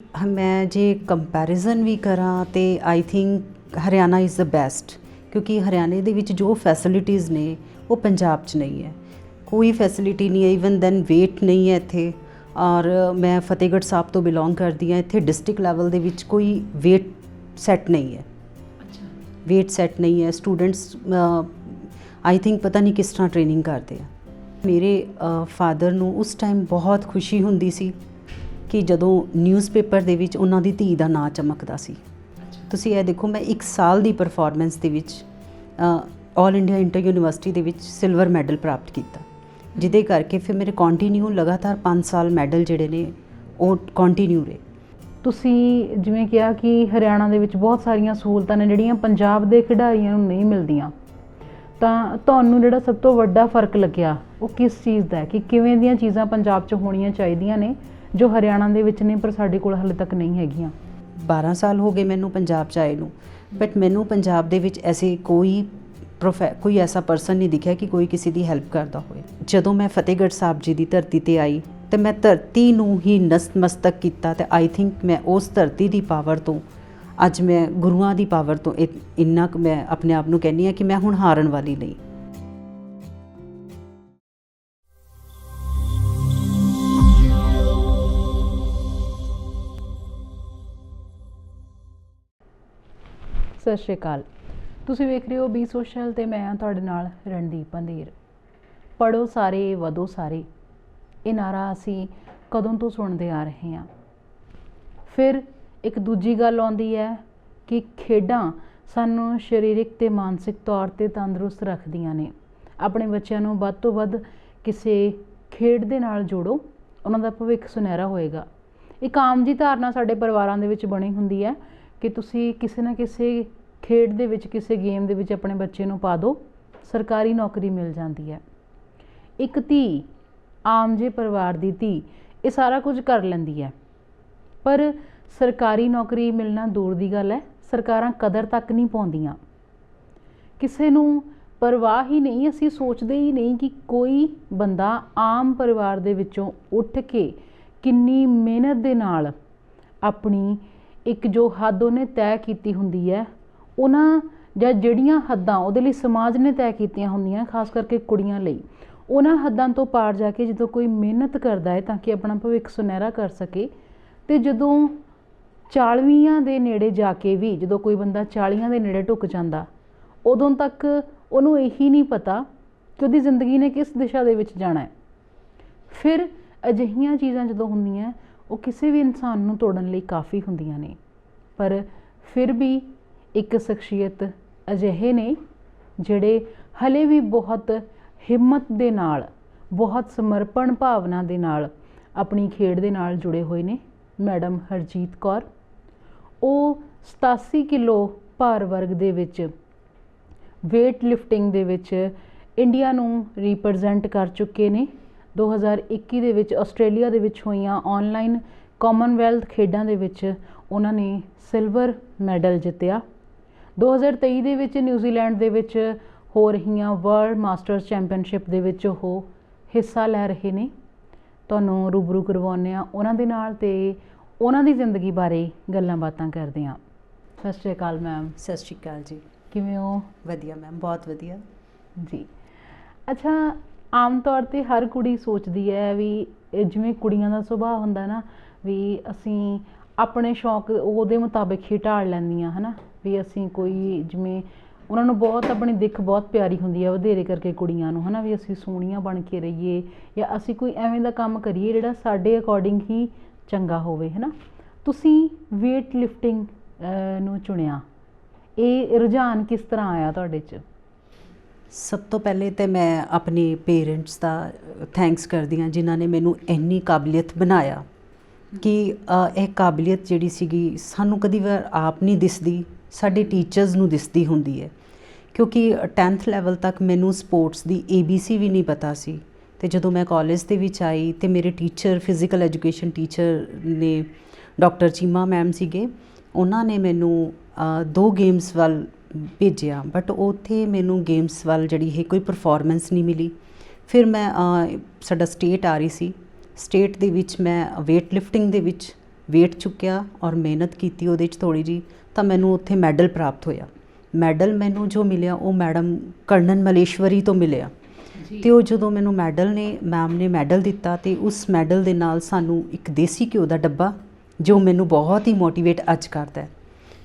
मैं जे कंपैरिजन भी करा तो I think Haryana is the best, क्योंकि हरियाणे दे विच जो फैसिलिटीज़ ने वो पंजाब च नहीं है। कोई फैसिलिटी नहीं है, ईवन दैन वेट नहीं है इत्थे। और मैं फतेहगढ़ साहब तो बिलोंग करती हाँ। इत्थे डिस्ट्रिक्ट लैवल दे विच कोई वेट सैट नहीं है। अच्छा, वेट सैट नहीं है। स्टूडेंट्स आई थिंक पता नहीं किस तरह ट्रेनिंग करते हैं। मेरे फादर ਨੂੰ उस टाइम बहुत खुशी ਹੁੰਦੀ ਸੀ कि ਜਦੋਂ ਨਿਊਜ਼ਪੇਪਰ ਦੇ ਵਿੱਚ ਉਹਨਾਂ ਦੀ ਧੀ ਦਾ ਨਾਂ ਚਮਕਦਾ ਸੀ। ਤੁਸੀਂ ਇਹ ਦੇਖੋ, ਮੈਂ 1 ਸਾਲ ਦੀ ਪਰਫਾਰਮੈਂਸ ਦੇ ਵਿੱਚ ਆਲ ਇੰਡੀਆ ਇੰਟਰ ਯੂਨੀਵਰਸਿਟੀ ਦੇ ਵਿੱਚ ਸਿਲਵਰ ਮੈਡਲ ਪ੍ਰਾਪਤ ਕੀਤਾ, ਜਿਹਦੇ ਕਰਕੇ ਫਿਰ ਮੇਰੇ ਕੰਟੀਨਿਊ ਲਗਾਤਾਰ 5 ਸਾਲ ਮੈਡਲ ਜਿਹੜੇ ਨੇ ਉਹ ਕੰਟੀਨਿਊ ਰਹੇ। ਤੁਸੀਂ ਜਿਵੇਂ ਕਿਹਾ ਕਿ ਹਰਿਆਣਾ ਦੇ ਵਿੱਚ ਬਹੁਤ ਸਾਰੀਆਂ ਸਹੂਲਤਾਂ ਨੇ ਜਿਹੜੀਆਂ ਪੰਜਾਬ ਦੇ ਖਿਡਾਰੀਆਂ ਨੂੰ ਨਹੀਂ ਮਿਲਦੀਆਂ, ਤਾਂ ਤੁਹਾਨੂੰ ਜਿਹੜਾ ਸਭ ਤੋਂ ਵੱਡਾ ਫਰਕ ਲੱਗਿਆ ਉਹ ਕਿਸ ਚੀਜ਼ ਦਾ ਹੈ ਕਿ ਕਿਵੇਂ ਦੀਆਂ ਚੀਜ਼ਾਂ ਪੰਜਾਬ 'ਚ ਹੋਣੀਆਂ ਚਾਹੀਦੀਆਂ ਨੇ ਜੋ ਹਰਿਆਣਾ ਦੇ ਵਿੱਚ ਨੇ ਪਰ ਸਾਡੇ ਕੋਲ ਹਾਲੇ ਤੱਕ ਨਹੀਂ ਹੈਗੀਆਂ? 12 ਸਾਲ ਹੋ ਗਏ ਮੈਨੂੰ ਪੰਜਾਬ 'ਚ ਆਏ ਨੂੰ, ਬਟ ਮੈਨੂੰ ਪੰਜਾਬ ਦੇ ਵਿੱਚ ਐਸੇ ਕੋਈ ਐਸਾ ਪਰਸਨ ਨਹੀਂ ਦਿਖਿਆ ਕਿ ਕੋਈ ਕਿਸੇ ਦੀ ਹੈਲਪ ਕਰਦਾ ਹੋਏ। ਜਦੋਂ ਮੈਂ ਫਤਿਹਗੜ੍ਹ ਸਾਹਿਬ ਜੀ ਦੀ ਧਰਤੀ 'ਤੇ ਆਈ ਤੇ ਮੈਂ ਧਰਤੀ ਨੂੰ ਹੀ ਨਤਮਸਤਕ ਕੀਤਾ, ਤੇ ਆਈ ਥਿੰਕ ਮੈਂ ਉਸ ਧਰਤੀ ਦੀ ਪਾਵਰ ਤੋਂ ਅੱਜ ਮੈਂ ਗੁਰੂਆਂ ਦੀ ਪਾਵਰ ਤੋਂ ਇੰਨਾ ਕੁ ਮੈਂ ਆਪਣੇ ਆਪ ਨੂੰ ਕਹਿੰਦੀ ਹਾਂ ਕਿ ਮੈਂ ਹੁਣ ਹਾਰਨ ਵਾਲੀ ਨਹੀਂ। ਸਤਿ ਸ਼੍ਰੀ ਅਕਾਲ, ਤੁਸੀਂ ਵੇਖ ਰਹੇ ਹੋ ਬੀ ਸੋਸ਼ਲ ਤੇ ਮੈਂ ਹਾਂ ਤੁਹਾਡੇ ਨਾਲ ਰਣਦੀਪ ਅੰਧੇਰ। ਪੜ੍ਹੋ ਸਾਰੇ ਵਧੋ ਸਾਰੇ, ਇਹ ਨਾਰਾ ਅਸੀਂ ਕਦੋਂ ਤੋਂ ਸੁਣਦੇ ਆ ਰਹੇ ਹਾਂ। ਫਿਰ ਇੱਕ ਦੂਜੀ ਗੱਲ ਆਉਂਦੀ ਹੈ ਕਿ ਖੇਡਾਂ ਸਾਨੂੰ ਸਰੀਰਕ ਤੇ ਮਾਨਸਿਕ ਤੌਰ 'ਤੇ ਤੰਦਰੁਸਤ ਰੱਖਦੀਆਂ ਨੇ। ਆਪਣੇ ਬੱਚਿਆਂ ਨੂੰ ਵੱਧ ਤੋਂ ਵੱਧ ਕਿਸੇ ਖੇਡ ਦੇ ਨਾਲ ਜੋੜੋ, ਉਹਨਾਂ ਦਾ ਭਵਿੱਖ ਸੁਨਹਿਰਾ ਹੋਏਗਾ। ਇੱਕ ਆਮ ਜੀ ਧਾਰਨਾ ਸਾਡੇ ਪਰਿਵਾਰਾਂ ਦੇ ਵਿੱਚ ਬਣੀ ਹੁੰਦੀ ਹੈ ਕਿ ਤੁਸੀਂ ਕਿਸੇ ਨਾ ਕਿਸੇ ਖੇਡ ਦੇ ਵਿੱਚ, ਕਿਸੇ ਗੇਮ ਦੇ ਵਿੱਚ ਆਪਣੇ ਬੱਚੇ ਨੂੰ ਪਾ ਦਿਓ, ਸਰਕਾਰੀ ਨੌਕਰੀ ਮਿਲ ਜਾਂਦੀ ਹੈ। ਇੱਕ ਧੀ, ਆਮ ਜਿਹੇ ਪਰਿਵਾਰ ਦੀ ਧੀ, ਇਹ ਸਾਰਾ ਕੁਝ ਕਰ ਲੈਂਦੀ ਹੈ, ਪਰ ਸਰਕਾਰੀ ਨੌਕਰੀ ਮਿਲਣਾ ਦੂਰ ਦੀ ਗੱਲ ਹੈ, ਸਰਕਾਰਾਂ ਕਦਰ ਤੱਕ ਨਹੀਂ ਪਾਉਂਦੀਆਂ। ਕਿਸੇ ਨੂੰ ਪਰਵਾਹ ਹੀ ਨਹੀਂ, ਅਸੀਂ ਸੋਚਦੇ ਹੀ ਨਹੀਂ ਕਿ ਕੋਈ ਬੰਦਾ ਆਮ ਪਰਿਵਾਰ ਦੇ ਵਿੱਚੋਂ ਉੱਠ ਕੇ ਕਿੰਨੀ ਮਿਹਨਤ ਦੇ ਨਾਲ ਆਪਣੀ ਇੱਕ ਜੋ ਹੱਦ ਉਹਨੇ ਤੈਅ ਕੀਤੀ ਹੁੰਦੀ ਹੈ, ਉਹਨਾਂ ਜਾਂ ਜਿਹੜੀਆਂ ਹੱਦਾਂ ਉਹਦੇ ਲਈ ਸਮਾਜ ਨੇ ਤੈਅ ਕੀਤੀਆਂ ਹੁੰਦੀਆਂ, ਖਾਸ ਕਰਕੇ ਕੁੜੀਆਂ ਲਈ, ਉਹਨਾਂ ਹੱਦਾਂ ਤੋਂ ਪਾਰ ਜਾ ਕੇ ਜਦੋਂ ਕੋਈ ਮਿਹਨਤ ਕਰਦਾ ਹੈ ਤਾਂ ਕਿ ਆਪਣਾ ਭਵਿੱਖ ਸੁਨਹਿਰਾ ਕਰ ਸਕੇ। ਅਤੇ ਜਦੋਂ 40 ਦੇ ਨੇੜੇ ਜਾ ਕੇ ਵੀ, ਜਦੋਂ ਕੋਈ ਬੰਦਾ 40 ਦੇ ਨੇੜੇ ਢੁੱਕ ਜਾਂਦਾ, ਉਦੋਂ ਤੱਕ ਉਹਨੂੰ ਇਹੀ ਨਹੀਂ ਪਤਾ ਕਿ ਉਹਦੀ ਜ਼ਿੰਦਗੀ ਨੇ ਕਿਸ ਦਿਸ਼ਾ ਦੇ ਵਿੱਚ ਜਾਣਾ ਹੈ। ਫਿਰ ਅਜਿਹੀਆਂ ਚੀਜ਼ਾਂ ਜਦੋਂ ਹੁੰਦੀਆਂ, ਉਹ ਕਿਸੇ ਵੀ ਇਨਸਾਨ ਨੂੰ ਤੋੜਨ ਲਈ ਕਾਫੀ ਹੁੰਦੀਆਂ ਨੇ। ਪਰ ਫਿਰ ਵੀ ਇੱਕ ਸ਼ਖਸੀਅਤ ਅਜਿਹੇ ਨੇ ਜਿਹੜੇ ਹਲੇ ਵੀ ਬਹੁਤ ਹਿੰਮਤ ਦੇ ਨਾਲ, ਬਹੁਤ ਸਮਰਪਣ ਭਾਵਨਾ ਦੇ ਨਾਲ ਆਪਣੀ ਖੇਡ ਦੇ ਨਾਲ ਜੁੜੇ ਹੋਏ ਨੇ। ਮੈਡਮ ਹਰਜੀਤ ਕੌਰ, ਉਹ 87 ਕਿਲੋ ਭਾਰ ਵਰਗ ਦੇ ਵਿੱਚ ਵੇਟ ਲਿਫਟਿੰਗ ਦੇ ਵਿੱਚ ਇੰਡੀਆ ਨੂੰ ਰਿਪਰੈਜ਼ੈਂਟ ਕਰ ਚੁੱਕੇ ਨੇ। 2021 ਦੇ ਵਿੱਚ ਆਸਟ੍ਰੇਲੀਆ ਦੇ ਵਿੱਚ ਹੋਈਆਂ ਆਨਲਾਈਨ ਕਾਮਨਵੈਲਥ ਖੇਡਾਂ ਦੇ ਵਿੱਚ ਉਹਨਾਂ ਨੇ ਸਿਲਵਰ ਮੈਡਲ ਜਿੱਤਿਆ। 2023 ਦੇ ਵਿੱਚ ਨਿਊਜ਼ੀਲੈਂਡ ਦੇ ਵਿੱਚ ਹੋ ਰਹੀਆਂ ਵਰਲਡ ਮਾਸਟਰਸ ਚੈਂਪੀਅਨਸ਼ਿਪ ਦੇ ਵਿੱਚ ਉਹ ਹਿੱਸਾ ਲੈ ਰਹੇ ਨੇ। ਤੁਹਾਨੂੰ ਰੂਬਰੂ ਕਰਵਾਉਂਦੇ ਹਾਂ ਉਹਨਾਂ ਦੇ ਨਾਲ ਅਤੇ ਉਹਨਾਂ ਦੀ ਜ਼ਿੰਦਗੀ ਬਾਰੇ ਗੱਲਾਂ ਬਾਤਾਂ ਕਰਦੇ ਹਾਂ। ਸਤਿ ਸ਼੍ਰੀ ਅਕਾਲ ਮੈਮ। ਸਤਿ ਸ਼੍ਰੀ ਅਕਾਲ ਜੀ। ਕਿਵੇਂ ਹੋ? ਵਧੀਆ ਮੈਮ, ਬਹੁਤ ਵਧੀਆ ਜੀ। ਅੱਛਾ, ਆਮ ਤੌਰ 'ਤੇ ਹਰ ਕੁੜੀ ਸੋਚਦੀ ਹੈ ਵੀ ਜਿਵੇਂ ਕੁੜੀਆਂ ਦਾ ਸੁਭਾਅ ਹੁੰਦਾ ਨਾ, ਵੀ ਅਸੀਂ ਆਪਣੇ ਸ਼ੌਂਕ ਉਹਦੇ ਮੁਤਾਬਿਕ ਹੀ ਢਾਲ ਲੈਂਦੀਆਂ, ਹੈ ਨਾ, ਵੀ ਅਸੀਂ ਕੋਈ ਜਿਵੇਂ ਉਹਨਾਂ ਨੂੰ ਬਹੁਤ ਆਪਣੀ ਦਿੱਖ ਬਹੁਤ ਪਿਆਰੀ ਹੁੰਦੀ ਹੈ ਵਧੇਰੇ ਕਰਕੇ ਕੁੜੀਆਂ ਨੂੰ, ਹੈ ਨਾ, ਵੀ ਅਸੀਂ ਸੋਹਣੀਆਂ ਬਣ ਕੇ ਰਹੀਏ ਜਾਂ ਅਸੀਂ ਕੋਈ ਐਵੇਂ ਦਾ ਕੰਮ ਕਰੀਏ ਜਿਹੜਾ ਸਾਡੇ ਅਕੋਰਡਿੰਗ ਹੀ ਚੰਗਾ ਹੋਵੇ, ਹੈ ਨਾ। ਤੁਸੀਂ ਵੇਟ ਲਿਫਟਿੰਗ ਨੂੰ ਚੁਣਿਆ, ਇਹ ਰੁਝਾਨ ਕਿਸ ਤਰ੍ਹਾਂ ਆਇਆ ਤੁਹਾਡੇ 'ਚ? ਸਭ ਤੋਂ ਪਹਿਲੇ ਤਾਂ ਮੈਂ ਆਪਣੇ ਪੇਰੈਂਟਸ ਦਾ ਥੈਂਕਸ ਕਰਦੀ ਹਾਂ, ਜਿਨ੍ਹਾਂ ਨੇ ਮੈਨੂੰ ਇੰਨੀ ਕਾਬਲੀਅਤ ਬਣਾਇਆ ਕਿ ਇਹ ਕਾਬਲੀਅਤ ਜਿਹੜੀ ਸੀਗੀ ਸਾਨੂੰ ਕਦੀ ਵਾਰ ਆਪ ਨਹੀਂ ਦਿਸਦੀ, ਸਾਡੇ ਟੀਚਰਸ ਨੂੰ ਦਿਸਦੀ ਹੁੰਦੀ ਹੈ। ਕਿਉਂਕਿ 10th ਲੈਵਲ ਤੱਕ ਮੈਨੂੰ ਸਪੋਰਟਸ ਦੀ ABC ਵੀ ਨਹੀਂ ਪਤਾ ਸੀ, ਅਤੇ ਜਦੋਂ ਮੈਂ ਕਾਲਜ ਦੇ ਵਿੱਚ ਆਈ ਅਤੇ ਮੇਰੇ ਟੀਚਰ, ਫਿਜ਼ੀਕਲ ਐਜੂਕੇਸ਼ਨ ਟੀਚਰ ਨੇ ਡਾਕਟਰ ਚੀਮਾ ਮੈਮ ਸੀਗੇ, ਉਹਨਾਂ ਨੇ ਮੈਨੂੰ 2 ਗੇਮਸ ਵੱਲ ਭੇਜਿਆ, ਬਟ ਉੱਥੇ ਮੈਨੂੰ ਗੇਮਸ ਵੱਲ ਜਿਹੜੀ ਹੈ ਕੋਈ ਪਰਫੋਰਮੈਂਸ ਨਹੀਂ ਮਿਲੀ। ਫਿਰ ਮੈਂ ਸਾਡਾ ਸਟੇਟ ਆ ਰਹੀ ਸੀ, ਸਟੇਟ ਦੇ ਵਿੱਚ ਮੈਂ ਵੇਟ ਲਿਫਟਿੰਗ ਦੇ ਵਿੱਚ weight ਚੁੱਕਿਆ ਔਰ ਮਿਹਨਤ ਕੀਤੀ ਉਹਦੇ 'ਚ ਥੋੜ੍ਹੀ ਜਿਹੀ, ਤਾਂ ਮੈਨੂੰ ਉੱਥੇ ਮੈਡਲ ਪ੍ਰਾਪਤ ਹੋਇਆ। ਮੈਡਲ ਮੈਨੂੰ ਜੋ ਮਿਲਿਆ ਉਹ ਮੈਡਮ ਕਰਨਨ ਮਲੇਸ਼ਵਰੀ ਤੋਂ ਮਿਲਿਆ। ਅਤੇ ਉਹ ਜਦੋਂ ਮੈਨੂੰ ਮੈਮ ਨੇ ਮੈਡਲ ਦਿੱਤਾ, ਅਤੇ ਉਸ ਮੈਡਲ ਦੇ ਨਾਲ ਸਾਨੂੰ ਇੱਕ ਦੇਸੀ ਘਿਓ ਦਾ ਡੱਬਾ, ਜੋ ਮੈਨੂੰ ਬਹੁਤ ਹੀ ਮੋਟੀਵੇਟ ਅੱਜ ਕਰਦਾ ਹੈ।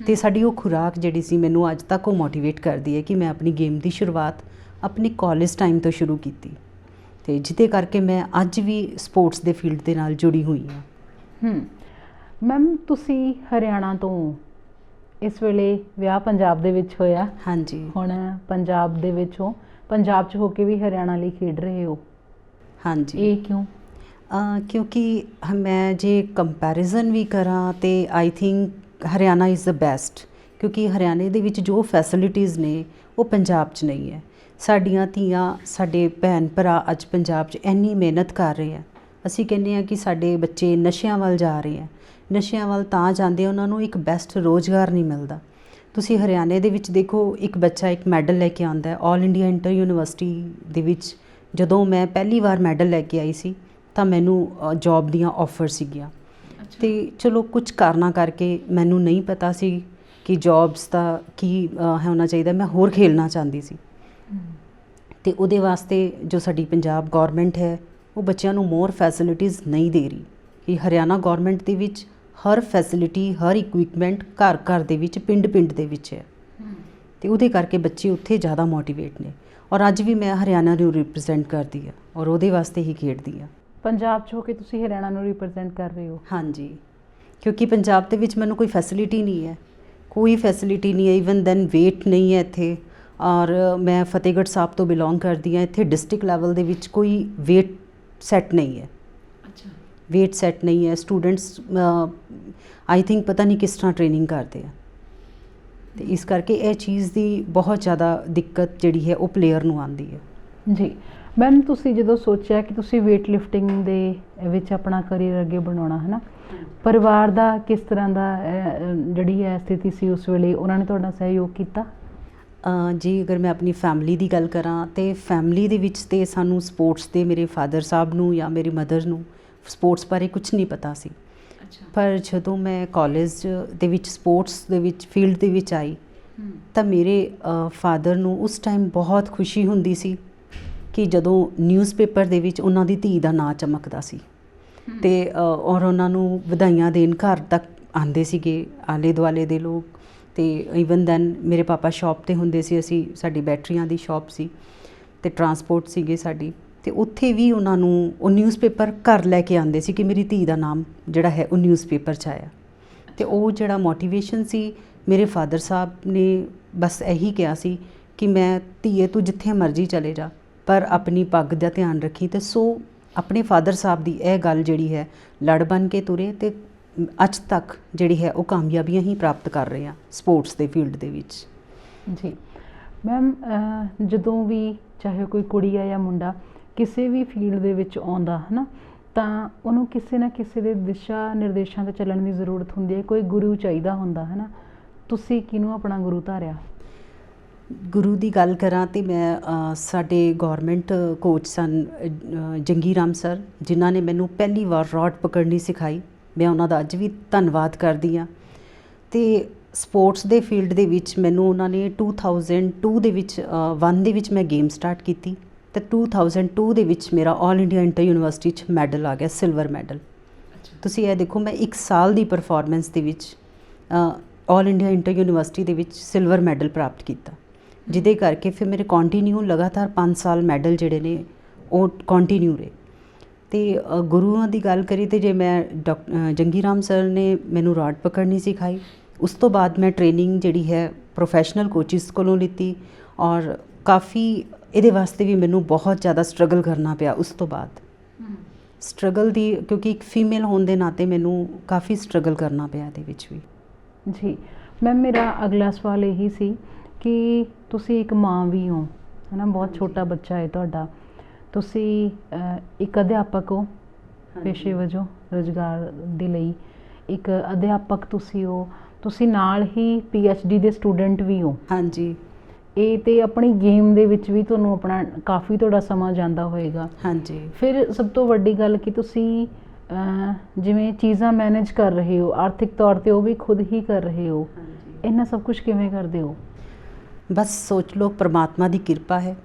ਅਤੇ ਸਾਡੀ ਉਹ ਖੁਰਾਕ ਜਿਹੜੀ ਸੀ, ਮੈਨੂੰ ਅੱਜ ਤੱਕ ਉਹ ਮੋਟੀਵੇਟ ਕਰਦੀ ਹੈ ਕਿ ਮੈਂ ਆਪਣੀ ਗੇਮ ਦੀ ਸ਼ੁਰੂਆਤ ਆਪਣੀ ਕਾਲਜ ਟਾਈਮ ਤੋਂ ਸ਼ੁਰੂ ਕੀਤੀ, ਅਤੇ ਜਿਹਦੇ ਕਰਕੇ ਮੈਂ ਅੱਜ ਵੀ ਸਪੋਰਟਸ ਦੇ ਫੀਲਡ ਦੇ ਨਾਲ ਜੁੜੀ ਹੋਈ ਹਾਂ। ਮੈਮ, ਤੁਸੀਂ ਹਰਿਆਣਾ ਤੋਂ, ਇਸ ਵੇਲੇ ਵਿਆਹ ਪੰਜਾਬ ਦੇ ਵਿੱਚ ਹੋਇਆ। ਹਾਂਜੀ। ਹੁਣ ਪੰਜਾਬ ਦੇ ਵਿੱਚ ਹੋ, ਪੰਜਾਬ 'ਚ ਹੋ ਕੇ ਵੀ ਹਰਿਆਣਾ ਲਈ ਖੇਡ ਰਹੇ ਹੋ। ਹਾਂਜੀ। ਇਹ ਕਿਉਂ? ਕਿਉਂਕਿ ਮੈਂ ਜੇ ਕੰਪੈਰੀਜ਼ਨ ਵੀ ਕਰਾਂ ਤਾਂ I think Haryana is the best, ਕਿਉਂਕਿ ਹਰਿਆਣੇ ਦੇ ਵਿੱਚ ਜੋ ਫੈਸਿਲਿਟੀਜ਼ ਨੇ ਉਹ ਪੰਜਾਬ 'ਚ ਨਹੀਂ ਹੈ। ਸਾਡੀਆਂ ਧੀਆਂ, ਸਾਡੇ ਭੈਣ ਭਰਾ ਅੱਜ ਪੰਜਾਬ 'ਚ ਇੰਨੀ ਮਿਹਨਤ ਕਰ ਰਹੇ ਆ। ਅਸੀਂ ਕਹਿੰਦੇ ਹਾਂ ਕਿ ਸਾਡੇ ਬੱਚੇ ਨਸ਼ਿਆਂ ਵੱਲ ਜਾ ਰਹੇ ਆ। ਨਸ਼ਿਆਂ ਵੱਲ ਤਾਂ ਜਾਂਦੇ, ਉਹਨਾਂ ਨੂੰ ਇੱਕ ਬੈਸਟ ਰੋਜ਼ਗਾਰ ਨਹੀਂ ਮਿਲਦਾ। ਤੁਸੀਂ ਹਰਿਆਣੇ ਦੇ ਵਿੱਚ ਦੇਖੋ, ਇੱਕ ਬੱਚਾ ਇੱਕ ਮੈਡਲ ਲੈ ਕੇ ਆਉਂਦਾ। ਆਲ ਇੰਡੀਆ ਇੰਟਰ ਯੂਨੀਵਰਸਿਟੀ ਦੇ ਵਿੱਚ ਜਦੋਂ ਮੈਂ ਪਹਿਲੀ ਵਾਰ ਮੈਡਲ ਲੈ ਕੇ ਆਈ ਸੀ, ਤਾਂ ਮੈਨੂੰ ਜੋਬ ਦੀਆਂ ਆਫਰ ਸੀਗੀਆਂ। ਅਤੇ ਚਲੋ ਕੁਝ ਕਾਰਨਾਂ ਕਰਕੇ ਮੈਨੂੰ ਨਹੀਂ ਪਤਾ ਸੀ ਕਿ ਜੋਬਸ ਦਾ ਕੀ ਹੋਣਾ ਚਾਹੀਦਾ। ਮੈਂ ਹੋਰ ਖੇਡਣਾ ਚਾਹੁੰਦੀ ਸੀ, ਅਤੇ ਉਹਦੇ ਵਾਸਤੇ ਜੋ ਸਾਡੀ ਪੰਜਾਬ ਗੌਰਮੈਂਟ ਹੈ, ਉਹ ਬੱਚਿਆਂ ਨੂੰ ਮੋਰ ਫੈਸਿਲਿਟੀਜ਼ ਨਹੀਂ ਦੇ ਰਹੀ। ਕਿ ਹਰਿਆਣਾ ਗੌਰਮੈਂਟ ਦੇ ਵਿੱਚ ਹਰ ਫੈਸਿਲਿਟੀ, ਹਰ ਇਕਵਿਪਮੈਂਟ ਘਰ ਘਰ ਦੇ ਵਿੱਚ, ਪਿੰਡ ਪਿੰਡ ਦੇ ਵਿੱਚ ਹੈ, ਅਤੇ ਉਹਦੇ ਕਰਕੇ ਬੱਚੇ ਉੱਥੇ ਜ਼ਿਆਦਾ ਮੋਟੀਵੇਟ ਨੇ। ਔਰ ਅੱਜ ਵੀ ਮੈਂ ਹਰਿਆਣਾ ਨੂੰ ਰਿਪਰੈਜ਼ੈਂਟ ਕਰਦੀ ਹਾਂ, ਔਰ ਉਹਦੇ ਵਾਸਤੇ ਹੀ ਖੇਡਦੀ ਹਾਂ। ਪੰਜਾਬ 'ਚ ਹੋ ਕੇ ਤੁਸੀਂ ਹਰਿਆਣਾ ਨੂੰ ਰਿਪਰੈਜ਼ੈਂਟ ਕਰ ਰਹੇ ਹੋ? ਹਾਂਜੀ, ਕਿਉਂਕਿ ਪੰਜਾਬ ਦੇ ਵਿੱਚ ਮੈਨੂੰ ਕੋਈ ਫੈਸਿਲਿਟੀ ਨਹੀਂ ਹੈ, ਕੋਈ ਫੈਸਿਲਿਟੀ ਨਹੀਂ ਹੈ। ਈਵਨ ਦੈਨ ਵੇਟ ਨਹੀਂ ਹੈ ਇੱਥੇ। ਔਰ ਮੈਂ ਫਤਿਹਗੜ੍ਹ ਸਾਹਿਬ ਤੋਂ ਬਿਲੋਂਗ ਕਰਦੀ ਹਾਂ। ਇੱਥੇ ਡਿਸਟ੍ਰਿਕਟ ਲੈਵਲ ਦੇ ਵਿੱਚ ਕੋਈ ਵੇਟ ਸੈੱਟ ਨਹੀਂ ਹੈ। ਅੱਛਾ। ਵੇਟ ਸੈੱਟ ਨਹੀਂ ਹੈ। ਸਟੂਡੈਂਟਸ ਆਈ ਥਿੰਕ ਪਤਾ ਨਹੀਂ ਕਿਸ ਤਰ੍ਹਾਂ ਟ੍ਰੇਨਿੰਗ ਕਰਦੇ ਆ, ਅਤੇ ਇਸ ਕਰਕੇ ਇਹ ਚੀਜ਼ ਦੀ ਬਹੁਤ ਜ਼ਿਆਦਾ ਦਿੱਕਤ ਜਿਹੜੀ ਹੈ ਉਹ ਪਲੇਅਰ ਨੂੰ ਆਉਂਦੀ ਹੈ। ਜੀ ਮੈਮ, ਤੁਸੀਂ ਜਦੋਂ ਸੋਚਿਆ ਕਿ ਤੁਸੀਂ ਵੇਟ ਲਿਫਟਿੰਗ ਦੇ ਵਿੱਚ ਆਪਣਾ ਕਰੀਅਰ ਅੱਗੇ ਬਣਾਉਣਾ ਹੈ ਨਾ, ਪਰਿਵਾਰ ਦਾ ਕਿਸ ਤਰ੍ਹਾਂ ਦਾ ਜਿਹੜੀ ਹੈ ਸਥਿਤੀ ਸੀ ਉਸ ਵੇਲੇ? ਉਹਨਾਂ ਨੇ ਤੁਹਾਡਾ ਸਹਿਯੋਗ ਕੀਤਾ? ਜੀ, ਅਗਰ ਮੈਂ ਆਪਣੀ ਫੈਮਿਲੀ ਦੀ ਗੱਲ ਕਰਾਂ, ਤਾਂ ਫੈਮਿਲੀ ਦੇ ਵਿੱਚ ਤਾਂ ਸਾਨੂੰ ਸਪੋਰਟਸ ਦੇ, ਮੇਰੇ ਫਾਦਰ ਸਾਹਿਬ ਨੂੰ ਜਾਂ ਮੇਰੀ ਮਦਰ ਨੂੰ ਸਪੋਰਟਸ ਬਾਰੇ ਕੁਝ ਨਹੀਂ ਪਤਾ ਸੀ। ਪਰ ਜਦੋਂ ਮੈਂ ਕਾਲਜ ਦੇ ਵਿੱਚ ਸਪੋਰਟਸ ਦੇ ਵਿੱਚ ਫੀਲਡ ਦੇ ਵਿੱਚ ਆਈ, ਤਾਂ ਮੇਰੇ ਫਾਦਰ ਨੂੰ ਉਸ ਟਾਈਮ ਬਹੁਤ ਖੁਸ਼ੀ ਹੁੰਦੀ ਸੀ ਕਿ ਜਦੋਂ ਨਿਊਜ਼ਪੇਪਰ ਦੇ ਵਿੱਚ ਉਹਨਾਂ ਦੀ ਧੀ ਦਾ ਨਾਂ ਚਮਕਦਾ ਸੀ, ਅਤੇ ਔਰ ਉਹਨਾਂ ਨੂੰ ਵਧਾਈਆਂ ਦੇਣ ਘਰ ਤੱਕ ਆਉਂਦੇ ਸੀਗੇ ਆਲੇ ਦੁਆਲੇ ਦੇ ਲੋਕ। ਅਤੇ ਈਵਨ ਦੈਨ ਮੇਰੇ ਪਾਪਾ ਸ਼ੌਪ 'ਤੇ ਹੁੰਦੇ ਸੀ, ਸਾਡੀ ਬੈਟਰੀਆਂ ਦੀ ਸ਼ੌਪ ਸੀ, ਅਤੇ ਟਰਾਂਸਪੋਰਟ ਸੀਗੇ ਸਾਡੀ, ਅਤੇ ਉੱਥੇ ਵੀ ਉਹਨਾਂ ਨੂੰ ਉਹ ਨਿਊਜ਼ਪੇਪਰ ਘਰ ਲੈ ਕੇ ਆਉਂਦੇ ਸੀ ਕਿ ਮੇਰੀ ਧੀ ਦਾ ਨਾਮ ਜਿਹੜਾ ਹੈ ਉਹ ਨਿਊਜ਼ਪੇਪਰ 'ਚ ਆਇਆ। ਅਤੇ ਉਹ ਜਿਹੜਾ ਮੋਟੀਵੇਸ਼ਨ ਸੀ, ਮੇਰੇ ਫਾਦਰ ਸਾਹਿਬ ਨੇ ਬਸ ਇਹੀ ਕਿਹਾ ਸੀ ਕਿ ਮੈਂ ਧੀਏ ਤੂੰ ਜਿੱਥੇ ਮਰਜ਼ੀ ਚਲੇ ਜਾ, ਪਰ ਆਪਣੀ ਪੱਗ ਦਾ ਧਿਆਨ ਰੱਖੀ। ਅਤੇ ਸੋ ਆਪਣੇ ਫਾਦਰ ਸਾਹਿਬ ਦੀ ਇਹ ਗੱਲ ਜਿਹੜੀ ਹੈ, ਲੜ ਬਣ ਕੇ ਤੁਰੇ, ਅਤੇ ਅੱਜ ਤੱਕ ਜਿਹੜੀ ਹੈ ਉਹ ਕਾਮਯਾਬੀਆਂ ਹੀ ਪ੍ਰਾਪਤ ਕਰ ਰਹੇ ਹਾਂ ਸਪੋਰਟਸ ਦੇ ਫੀਲਡ ਦੇ ਵਿੱਚ। ਜੀ ਮੈਮ, ਜਦੋਂ ਵੀ ਚਾਹੇ ਕੋਈ ਕੁੜੀ ਆ ਜਾਂ ਮੁੰਡਾ ਕਿਸੇ ਵੀ ਫੀਲਡ ਦੇ ਵਿੱਚ ਆਉਂਦਾ ਹੈ ਨਾ, ਤਾਂ ਉਹਨੂੰ ਕਿਸੇ ਨਾ ਕਿਸੇ ਦੇ ਦਿਸ਼ਾ ਨਿਰਦੇਸ਼ਾਂ 'ਤੇ ਚੱਲਣ ਦੀ ਜ਼ਰੂਰਤ ਹੁੰਦੀ ਹੈ। ਕੋਈ ਗੁਰੂ ਚਾਹੀਦਾ ਹੁੰਦਾ ਹੈ ਨਾ। ਤੁਸੀਂ ਕਿਹਨੂੰ ਆਪਣਾ ਗੁਰੂ ਧਾਰਿਆ? ਗੁਰੂ ਦੀ ਗੱਲ ਕਰਾਂ ਤਾਂ ਮੈਂ ਸਾਡੇ ਗੌਰਮੈਂਟ ਕੋਚ ਸਨ ਜੰਗੀ ਰਾਮ ਸਰ, ਜਿਨ੍ਹਾਂ ਨੇ ਮੈਨੂੰ ਪਹਿਲੀ ਵਾਰ ਰੋਡ ਪਕੜਨੀ ਸਿਖਾਈ। ਮੈਂ ਉਹਨਾਂ ਦਾ ਅੱਜ ਵੀ ਧੰਨਵਾਦ ਕਰਦੀ ਹਾਂ। ਅਤੇ ਸਪੋਰਟਸ ਦੇ ਫੀਲਡ ਦੇ ਵਿੱਚ ਮੈਨੂੰ ਉਹਨਾਂ ਨੇ 2002 ਦੇ ਵਿੱਚ 1 ਦੇ ਵਿੱਚ ਮੈਂ ਗੇਮ ਸਟਾਰਟ ਕੀਤੀ, ਅਤੇ 2002 ਦੇ ਵਿੱਚ ਮੇਰਾ ਆਲ ਇੰਡੀਆ ਇੰਟਰ ਯੂਨੀਵਰਸਿਟੀ 'ਚ ਮੈਡਲ ਆ ਗਿਆ, ਸਿਲਵਰ ਮੈਡਲ। ਤੁਸੀਂ ਇਹ ਦੇਖੋ, ਮੈਂ 1 ਸਾਲ ਦੀ ਪਰਫੋਰਮੈਂਸ ਦੇ ਵਿੱਚ ਆਲ ਇੰਡੀਆ ਇੰਟਰ ਯੂਨੀਵਰਸਿਟੀ ਦੇ ਵਿੱਚ ਸਿਲਵਰ ਮੈਡਲ ਪ੍ਰਾਪਤ ਕੀਤਾ, ਜਿਹਦੇ ਕਰਕੇ ਫਿਰ ਮੇਰੇ ਕੰਟੀਨਿਊ ਲਗਾਤਾਰ 5 ਸਾਲ ਮੈਡਲ ਜਿਹੜੇ ਨੇ ਉਹ ਕੰਟੀਨਿਊ ਰਹੇ। ਅਤੇ ਗੁਰੂਆਂ ਦੀ ਗੱਲ ਕਰੀ ਤਾਂ ਜੇ ਮੈਂ ਜੰਗੀ ਰਾਮ ਸਰ ਨੇ ਮੈਨੂੰ ਰੋਡ ਪਕੜਨੀ ਸਿਖਾਈ। ਉਸ ਤੋਂ ਬਾਅਦ ਮੈਂ ਟ੍ਰੇਨਿੰਗ ਜਿਹੜੀ ਹੈ ਪ੍ਰੋਫੈਸ਼ਨਲ ਕੋਚਿਸ ਕੋਲੋਂ ਲਿੱਤੀ, ਔਰ ਕਾਫੀ ਇਹਦੇ ਵਾਸਤੇ ਵੀ ਮੈਨੂੰ ਬਹੁਤ ਜ਼ਿਆਦਾ ਸਟਰਗਲ ਕਰਨਾ ਪਿਆ। ਉਸ ਤੋਂ ਬਾਅਦ ਸਟਰਗਲ ਦੀ, ਕਿਉਂਕਿ ਇੱਕ ਫੀਮੇਲ ਹੋਣ ਦੇ ਨਾਤੇ ਮੈਨੂੰ ਕਾਫੀ ਸਟਰਗਲ ਕਰਨਾ ਪਿਆ ਇਹਦੇ ਵਿੱਚ ਵੀ। ਜੀ ਮੈਮ, ਮੇਰਾ ਅਗਲਾ ਸਵਾਲ ਇਹੀ ਸੀ ਕਿ ਤੁਸੀਂ ਇੱਕ ਮਾਂ ਵੀ ਹੋ ਹੈ ਨਾ, ਬਹੁਤ ਛੋਟਾ ਬੱਚਾ ਹੈ ਤੁਹਾਡਾ, ਤੁਸੀਂ ਇੱਕ ਅਧਿਆਪਕ ਹੋ ਪੇਸ਼ੇ ਵਜੋਂ, ਰੁਜ਼ਗਾਰ ਦੇ ਲਈ ਇੱਕ ਅਧਿਆਪਕ ਤੁਸੀਂ ਹੋ, ਤੁਸੀਂ ਨਾਲ ਹੀ PhD ਦੇ ਸਟੂਡੈਂਟ ਵੀ ਹੋ। ਹਾਂਜੀ। ਇਹ ਤੇ ਆਪਣੀ ਗੇਮ ਦੇ ਵਿੱਚ ਵੀ ਤੁਹਾਨੂੰ ਆਪਣਾ ਕਾਫੀ ਤੁਹਾਡਾ ਸਮਾਂ ਜਾਂਦਾ ਹੋਏਗਾ। ਹਾਂਜੀ। ਫਿਰ ਸਭ ਤੋਂ ਵੱਡੀ ਗੱਲ ਕਿ ਤੁਸੀਂ ਜਿਵੇਂ ਚੀਜ਼ਾਂ ਮੈਨੇਜ ਕਰ ਰਹੇ ਹੋ, ਆਰਥਿਕ ਤੌਰ ਤੇ ਉਹ ਵੀ ਖੁਦ ਹੀ ਕਰ ਰਹੇ ਹੋ, ਇੰਨਾ ਸਭ ਕੁਝ ਕਿਵੇਂ ਕਰਦੇ ਹੋ? ਬਸ ਸੋਚ ਲਓ ਪਰਮਾਤਮਾ ਦੀ ਕਿਰਪਾ ਹੈ,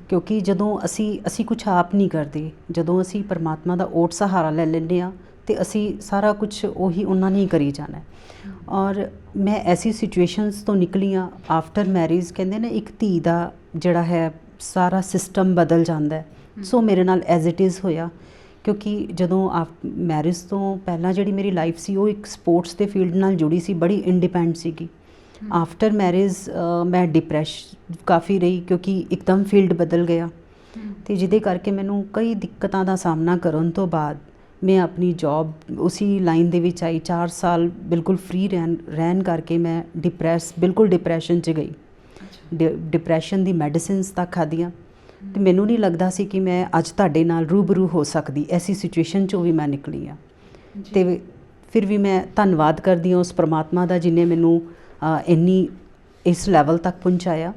ਕਿਉਂਕਿ ਜਦੋਂ ਅਸੀਂ ਕੁਝ ਆਪ ਨਹੀਂ ਕਰਦੇ, ਜਦੋਂ ਅਸੀਂ ਪਰਮਾਤਮਾ ਦਾ ਓਟ ਸਹਾਰਾ ਲੈ ਲੈਂਦੇ ਹਾਂ ਤੇ ਅਸੀਂ ਸਾਰਾ ਕੁਝ ਉਹੀ ਉਹਨਾਂ ਨੇ ਹੀ ਕਰੀ ਜਾਣਾ ਹੈ। ਔਰ ਮੈਂ ਐਸੀ ਸਿਚੁਏਸ਼ਨਸ ਤੋਂ ਨਿਕਲੀ ਹਾਂ ਆਫਟਰ ਮੈਰਿਜ, ਕਹਿੰਦੇ ਨੇ ਇੱਕ ਧੀ ਦਾ ਜਿਹੜਾ ਹੈ ਸਾਰਾ ਸਿਸਟਮ ਬਦਲ ਜਾਂਦਾ ਹੈ। ਸੋ ਮੇਰੇ ਨਾਲ ਐਜ਼ ਇਟ ਇਜ਼ ਹੋਇਆ, ਕਿਉਂਕਿ ਜਦੋਂ ਮੈਰਿਜ ਤੋਂ ਪਹਿਲਾਂ ਜਿਹੜੀ ਮੇਰੀ ਲਾਈਫ ਸੀ ਉਹ ਇੱਕ ਸਪੋਰਟਸ ਦੇ ਫੀਲਡ ਨਾਲ ਜੁੜੀ ਸੀ, ਬੜੀ ਇੰਡੀਪੈਂਡੈਂਟ ਸੀਗੀ। ਆਫਟਰ ਮੈਰਿਜ ਮੈਂ ਡਿਪਰੈਸ਼ ਕਾਫੀ ਰਹੀ, ਕਿਉਂਕਿ ਇੱਕਦਮ ਫੀਲਡ ਬਦਲ ਗਿਆ ਅਤੇ ਜਿਹਦੇ ਕਰਕੇ ਮੈਨੂੰ ਕਈ ਦਿੱਕਤਾਂ ਦਾ ਸਾਹਮਣਾ ਕਰਨ ਤੋਂ ਬਾਅਦ ਮੈਂ ਆਪਣੀ ਜੌਬ ਉਸੀ ਲਾਈਨ ਦੇ ਵਿੱਚ ਆਈ। 4 ਸਾਲ ਬਿਲਕੁਲ ਫ੍ਰੀ ਰਹਿਣ ਕਰਕੇ ਮੈਂ ਬਿਲਕੁਲ ਡਿਪਰੈਸ਼ਨ 'ਚ ਗਈ। ਡਿਪਰੈਸ਼ਨ ਦੀ ਮੈਡੀਸਿਨਸ ਤੱਕ ਖਾਧੀਆਂ ਅਤੇ ਮੈਨੂੰ ਨਹੀਂ ਲੱਗਦਾ ਸੀ ਕਿ ਮੈਂ ਅੱਜ ਤੁਹਾਡੇ ਨਾਲ ਰੂਬਰੂ ਹੋ ਸਕਦੀ, ਐਸੀ ਸਿਚੁਏਸ਼ਨ 'ਚੋਂ ਵੀ ਮੈਂ ਨਿਕਲੀ ਹਾਂ। ਅਤੇ ਫਿਰ ਵੀ ਮੈਂ ਧੰਨਵਾਦ ਕਰਦੀ ਹਾਂ ਉਸ ਪਰਮਾਤਮਾ ਦਾ ਜਿਹਨੇ ਮੈਨੂੰ ਇੰਨੀ ਇਸ ਲੈਵਲ ਤੱਕ ਪਹੁੰਚਾਇਆ।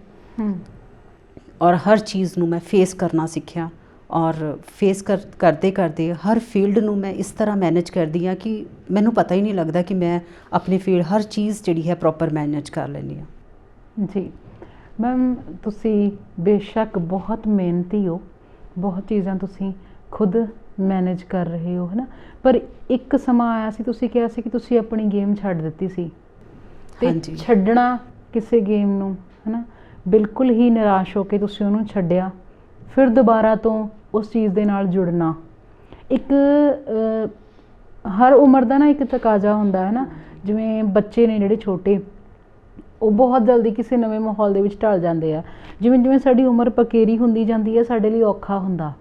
ਔਰ ਹਰ ਚੀਜ਼ ਨੂੰ ਮੈਂ ਫੇਸ ਕਰਨਾ ਸਿੱਖਿਆ, ਔਰ ਫੇਸ ਕਰਦੇ ਕਰਦੇ ਹਰ ਫੀਲਡ ਨੂੰ ਮੈਂ ਇਸ ਤਰ੍ਹਾਂ ਮੈਨੇਜ ਕਰਦੀ ਹਾਂ ਕਿ ਮੈਨੂੰ ਪਤਾ ਹੀ ਨਹੀਂ ਲੱਗਦਾ ਕਿ ਮੈਂ ਆਪਣੀ ਫੀਲਡ ਹਰ ਚੀਜ਼ ਜਿਹੜੀ ਹੈ ਪ੍ਰੋਪਰ ਮੈਨੇਜ ਕਰ ਲੈਂਦੀ ਹਾਂ। ਜੀ ਮੈਮ, ਤੁਸੀਂ ਬੇਸ਼ੱਕ ਬਹੁਤ ਮਿਹਨਤੀ ਹੋ, ਬਹੁਤ ਚੀਜ਼ਾਂ ਤੁਸੀਂ ਖੁਦ ਮੈਨੇਜ ਕਰ ਰਹੇ ਹੋ, ਹੈ ਨਾ, ਪਰ ਇੱਕ ਸਮਾਂ ਆਇਆ ਸੀ, ਤੁਸੀਂ ਕਿਹਾ ਸੀ ਕਿ ਤੁਸੀਂ ਆਪਣੀ ਗੇਮ ਛੱਡ ਦਿੱਤੀ ਸੀ ਤੇ ਛੱਡਣਾ ਕਿਸੇ ਗੇਮ ਨੂੰ, ਹੈ ਨਾ, ਬਿਲਕੁਲ ਹੀ ਨਿਰਾਸ਼ ਹੋ ਕੇ ਤੁਸੀਂ ਉਹਨੂੰ ਛੱਡਿਆ, ਫਿਰ ਦੁਬਾਰਾ ਤੋਂ ਉਸ ਚੀਜ਼ ਦੇ ਨਾਲ ਜੁੜਨਾ। ਇੱਕ ਹਰ ਉਮਰ ਦਾ ਨਾ ਇੱਕ ਤਕਾਜ਼ਾ ਹੁੰਦਾ ਹੈ ਨਾ, ਜਿਵੇਂ ਬੱਚੇ ਨੇ ਜਿਹੜੇ ਛੋਟੇ, ਉਹ ਬਹੁਤ ਜਲਦੀ ਕਿਸੇ ਨਵੇਂ ਮਾਹੌਲ ਦੇ ਵਿੱਚ ਢਲ ਜਾਂਦੇ ਆ। ਜਿਵੇਂ ਜਿਵੇਂ ਸਾਡੀ ਉਮਰ ਪਕੇਰੀ ਹੁੰਦੀ ਜਾਂਦੀ ਹੈ, ਸਾਡੇ ਲਈ ਔਖਾ ਹੁੰਦਾ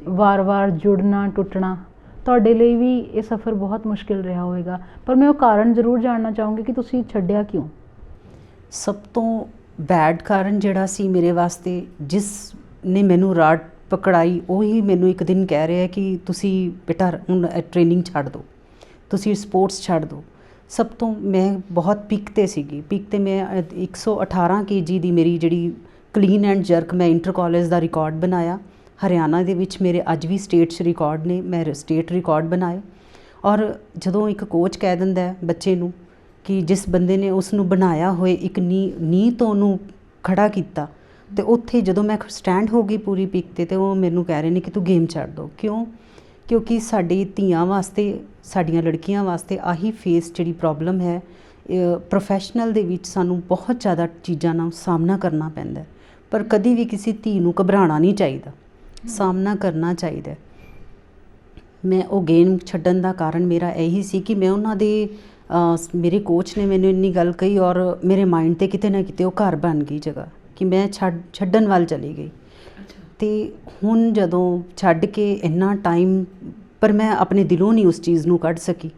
ਵਾਰ-ਵਾਰ ਜੁੜਨਾ ਟੁੱਟਣਾ। ਤੁਹਾਡੇ ਲਈ ਵੀ ਇਹ ਸਫ਼ਰ ਬਹੁਤ ਮੁਸ਼ਕਿਲ ਰਿਹਾ ਹੋਵੇਗਾ, ਪਰ ਮੈਂ ਉਹ ਕਾਰਨ ਜ਼ਰੂਰ ਜਾਣਨਾ ਚਾਹੂੰਗੀ ਕਿ ਤੁਸੀਂ ਛੱਡਿਆ ਕਿਉਂ? ਸਭ ਤੋਂ ਬੈਡ ਕਾਰਨ ਜਿਹੜਾ ਸੀ ਮੇਰੇ ਵਾਸਤੇ, ਜਿਸ ਨੇ ਮੈਨੂੰ ਰਾਡ ਪਕੜਾਈ, ਉਹੀ ਮੈਨੂੰ ਇੱਕ ਦਿਨ ਕਹਿ ਰਿਹਾ ਕਿ ਤੁਸੀਂ ਬੇਟਾ ਹੁਣ ਟ੍ਰੇਨਿੰਗ ਛੱਡ ਦਿਓ, ਤੁਸੀਂ ਸਪੋਰਟਸ ਛੱਡ ਦਿਓ। ਸਭ ਤੋਂ ਮੈਂ ਬਹੁਤ ਪੀਕ 'ਤੇ ਸੀਗੀ, ਪੀਕ 'ਤੇ ਮੈਂ 118 kg ਦੀ ਮੇਰੀ ਜਿਹੜੀ ਕਲੀਨ ਐਂਡ ਜਰਕ, ਮੈਂ ਇੰਟਰ ਕਾਲਜ ਦਾ ਰਿਕਾਰਡ ਬਣਾਇਆ ਹਰਿਆਣਾ ਦੇ ਵਿੱਚ। ਮੇਰੇ ਅੱਜ ਵੀ ਸਟੇਟ 'ਚ ਰਿਕਾਰਡ ਨੇ, ਮੈਂ ਸਟੇਟ ਰਿਕਾਰਡ ਬਣਾਏ। ਔਰ ਜਦੋਂ ਇੱਕ ਕੋਚ ਕਹਿ ਦਿੰਦਾ ਬੱਚੇ ਨੂੰ ਕਿ ਜਿਸ ਬੰਦੇ ਨੇ ਉਸ ਨੂੰ ਬਣਾਇਆ ਹੋਏ ਇੱਕ ਨੀਂਹ ਤੋਂ ਉਹਨੂੰ ਖੜਾ ਕੀਤਾ, ਅਤੇ ਉੱਥੇ ਜਦੋਂ ਮੈਂ ਸਟੈਂਡ ਹੋ ਗਈ ਪੂਰੀ ਪੀਕ 'ਤੇ, ਅਤੇ ਉਹ ਮੈਨੂੰ ਕਹਿ ਰਹੇ ਨੇ ਕਿ ਤੂੰ ਗੇਮ ਛੱਡ ਦਿਓ। ਕਿਉਂ? ਕਿਉਂਕਿ ਸਾਡੀ ਧੀਆਂ ਵਾਸਤੇ, ਸਾਡੀਆਂ ਲੜਕੀਆਂ ਵਾਸਤੇ ਆਹੀ ਫੇਸ ਜਿਹੜੀ ਪ੍ਰੋਬਲਮ ਹੈ, ਪ੍ਰੋਫੈਸ਼ਨਲ ਦੇ ਵਿੱਚ ਸਾਨੂੰ ਬਹੁਤ ਜ਼ਿਆਦਾ ਚੀਜ਼ਾਂ ਨਾਲ ਸਾਹਮਣਾ ਕਰਨਾ ਪੈਂਦਾ, ਪਰ ਕਦੀ ਵੀ ਕਿਸੇ ਧੀ ਨੂੰ ਘਬਰਾਉਣਾ ਨਹੀਂ ਚਾਹੀਦਾ, ਸਾਹਮਣਾ ਕਰਨਾ ਚਾਹੀਦਾ। ਮੈਂ ਉਹ ਗੇਮ ਛੱਡਣ ਦਾ ਕਾਰਨ ਮੇਰਾ ਇਹੀ ਸੀ ਕਿ ਮੈਂ ਉਹਨਾਂ ਦੇ ਮੇਰੇ ਕੋਚ ਨੇ ਮੈਨੂੰ ਇੰਨੀ ਗੱਲ ਕਹੀ, ਔਰ ਮੇਰੇ ਮਾਇੰਡ 'ਤੇ ਕਿਤੇ ਨਾ ਕਿਤੇ ਉਹ ਘਰ ਬਣ ਗਈ ਜਗ੍ਹਾ, ਕਿ ਮੈਂ ਛੱਡਣ ਵੱਲ ਚਲੀ ਗਈ। ਅਤੇ ਹੁਣ ਜਦੋਂ ਛੱਡ ਕੇ ਇੰਨਾ ਟਾਈਮ, ਪਰ ਮੈਂ ਆਪਣੇ ਦਿਲੋਂ ਨਹੀਂ ਉਸ ਚੀਜ਼ ਨੂੰ ਕੱਢ ਸਕੀ।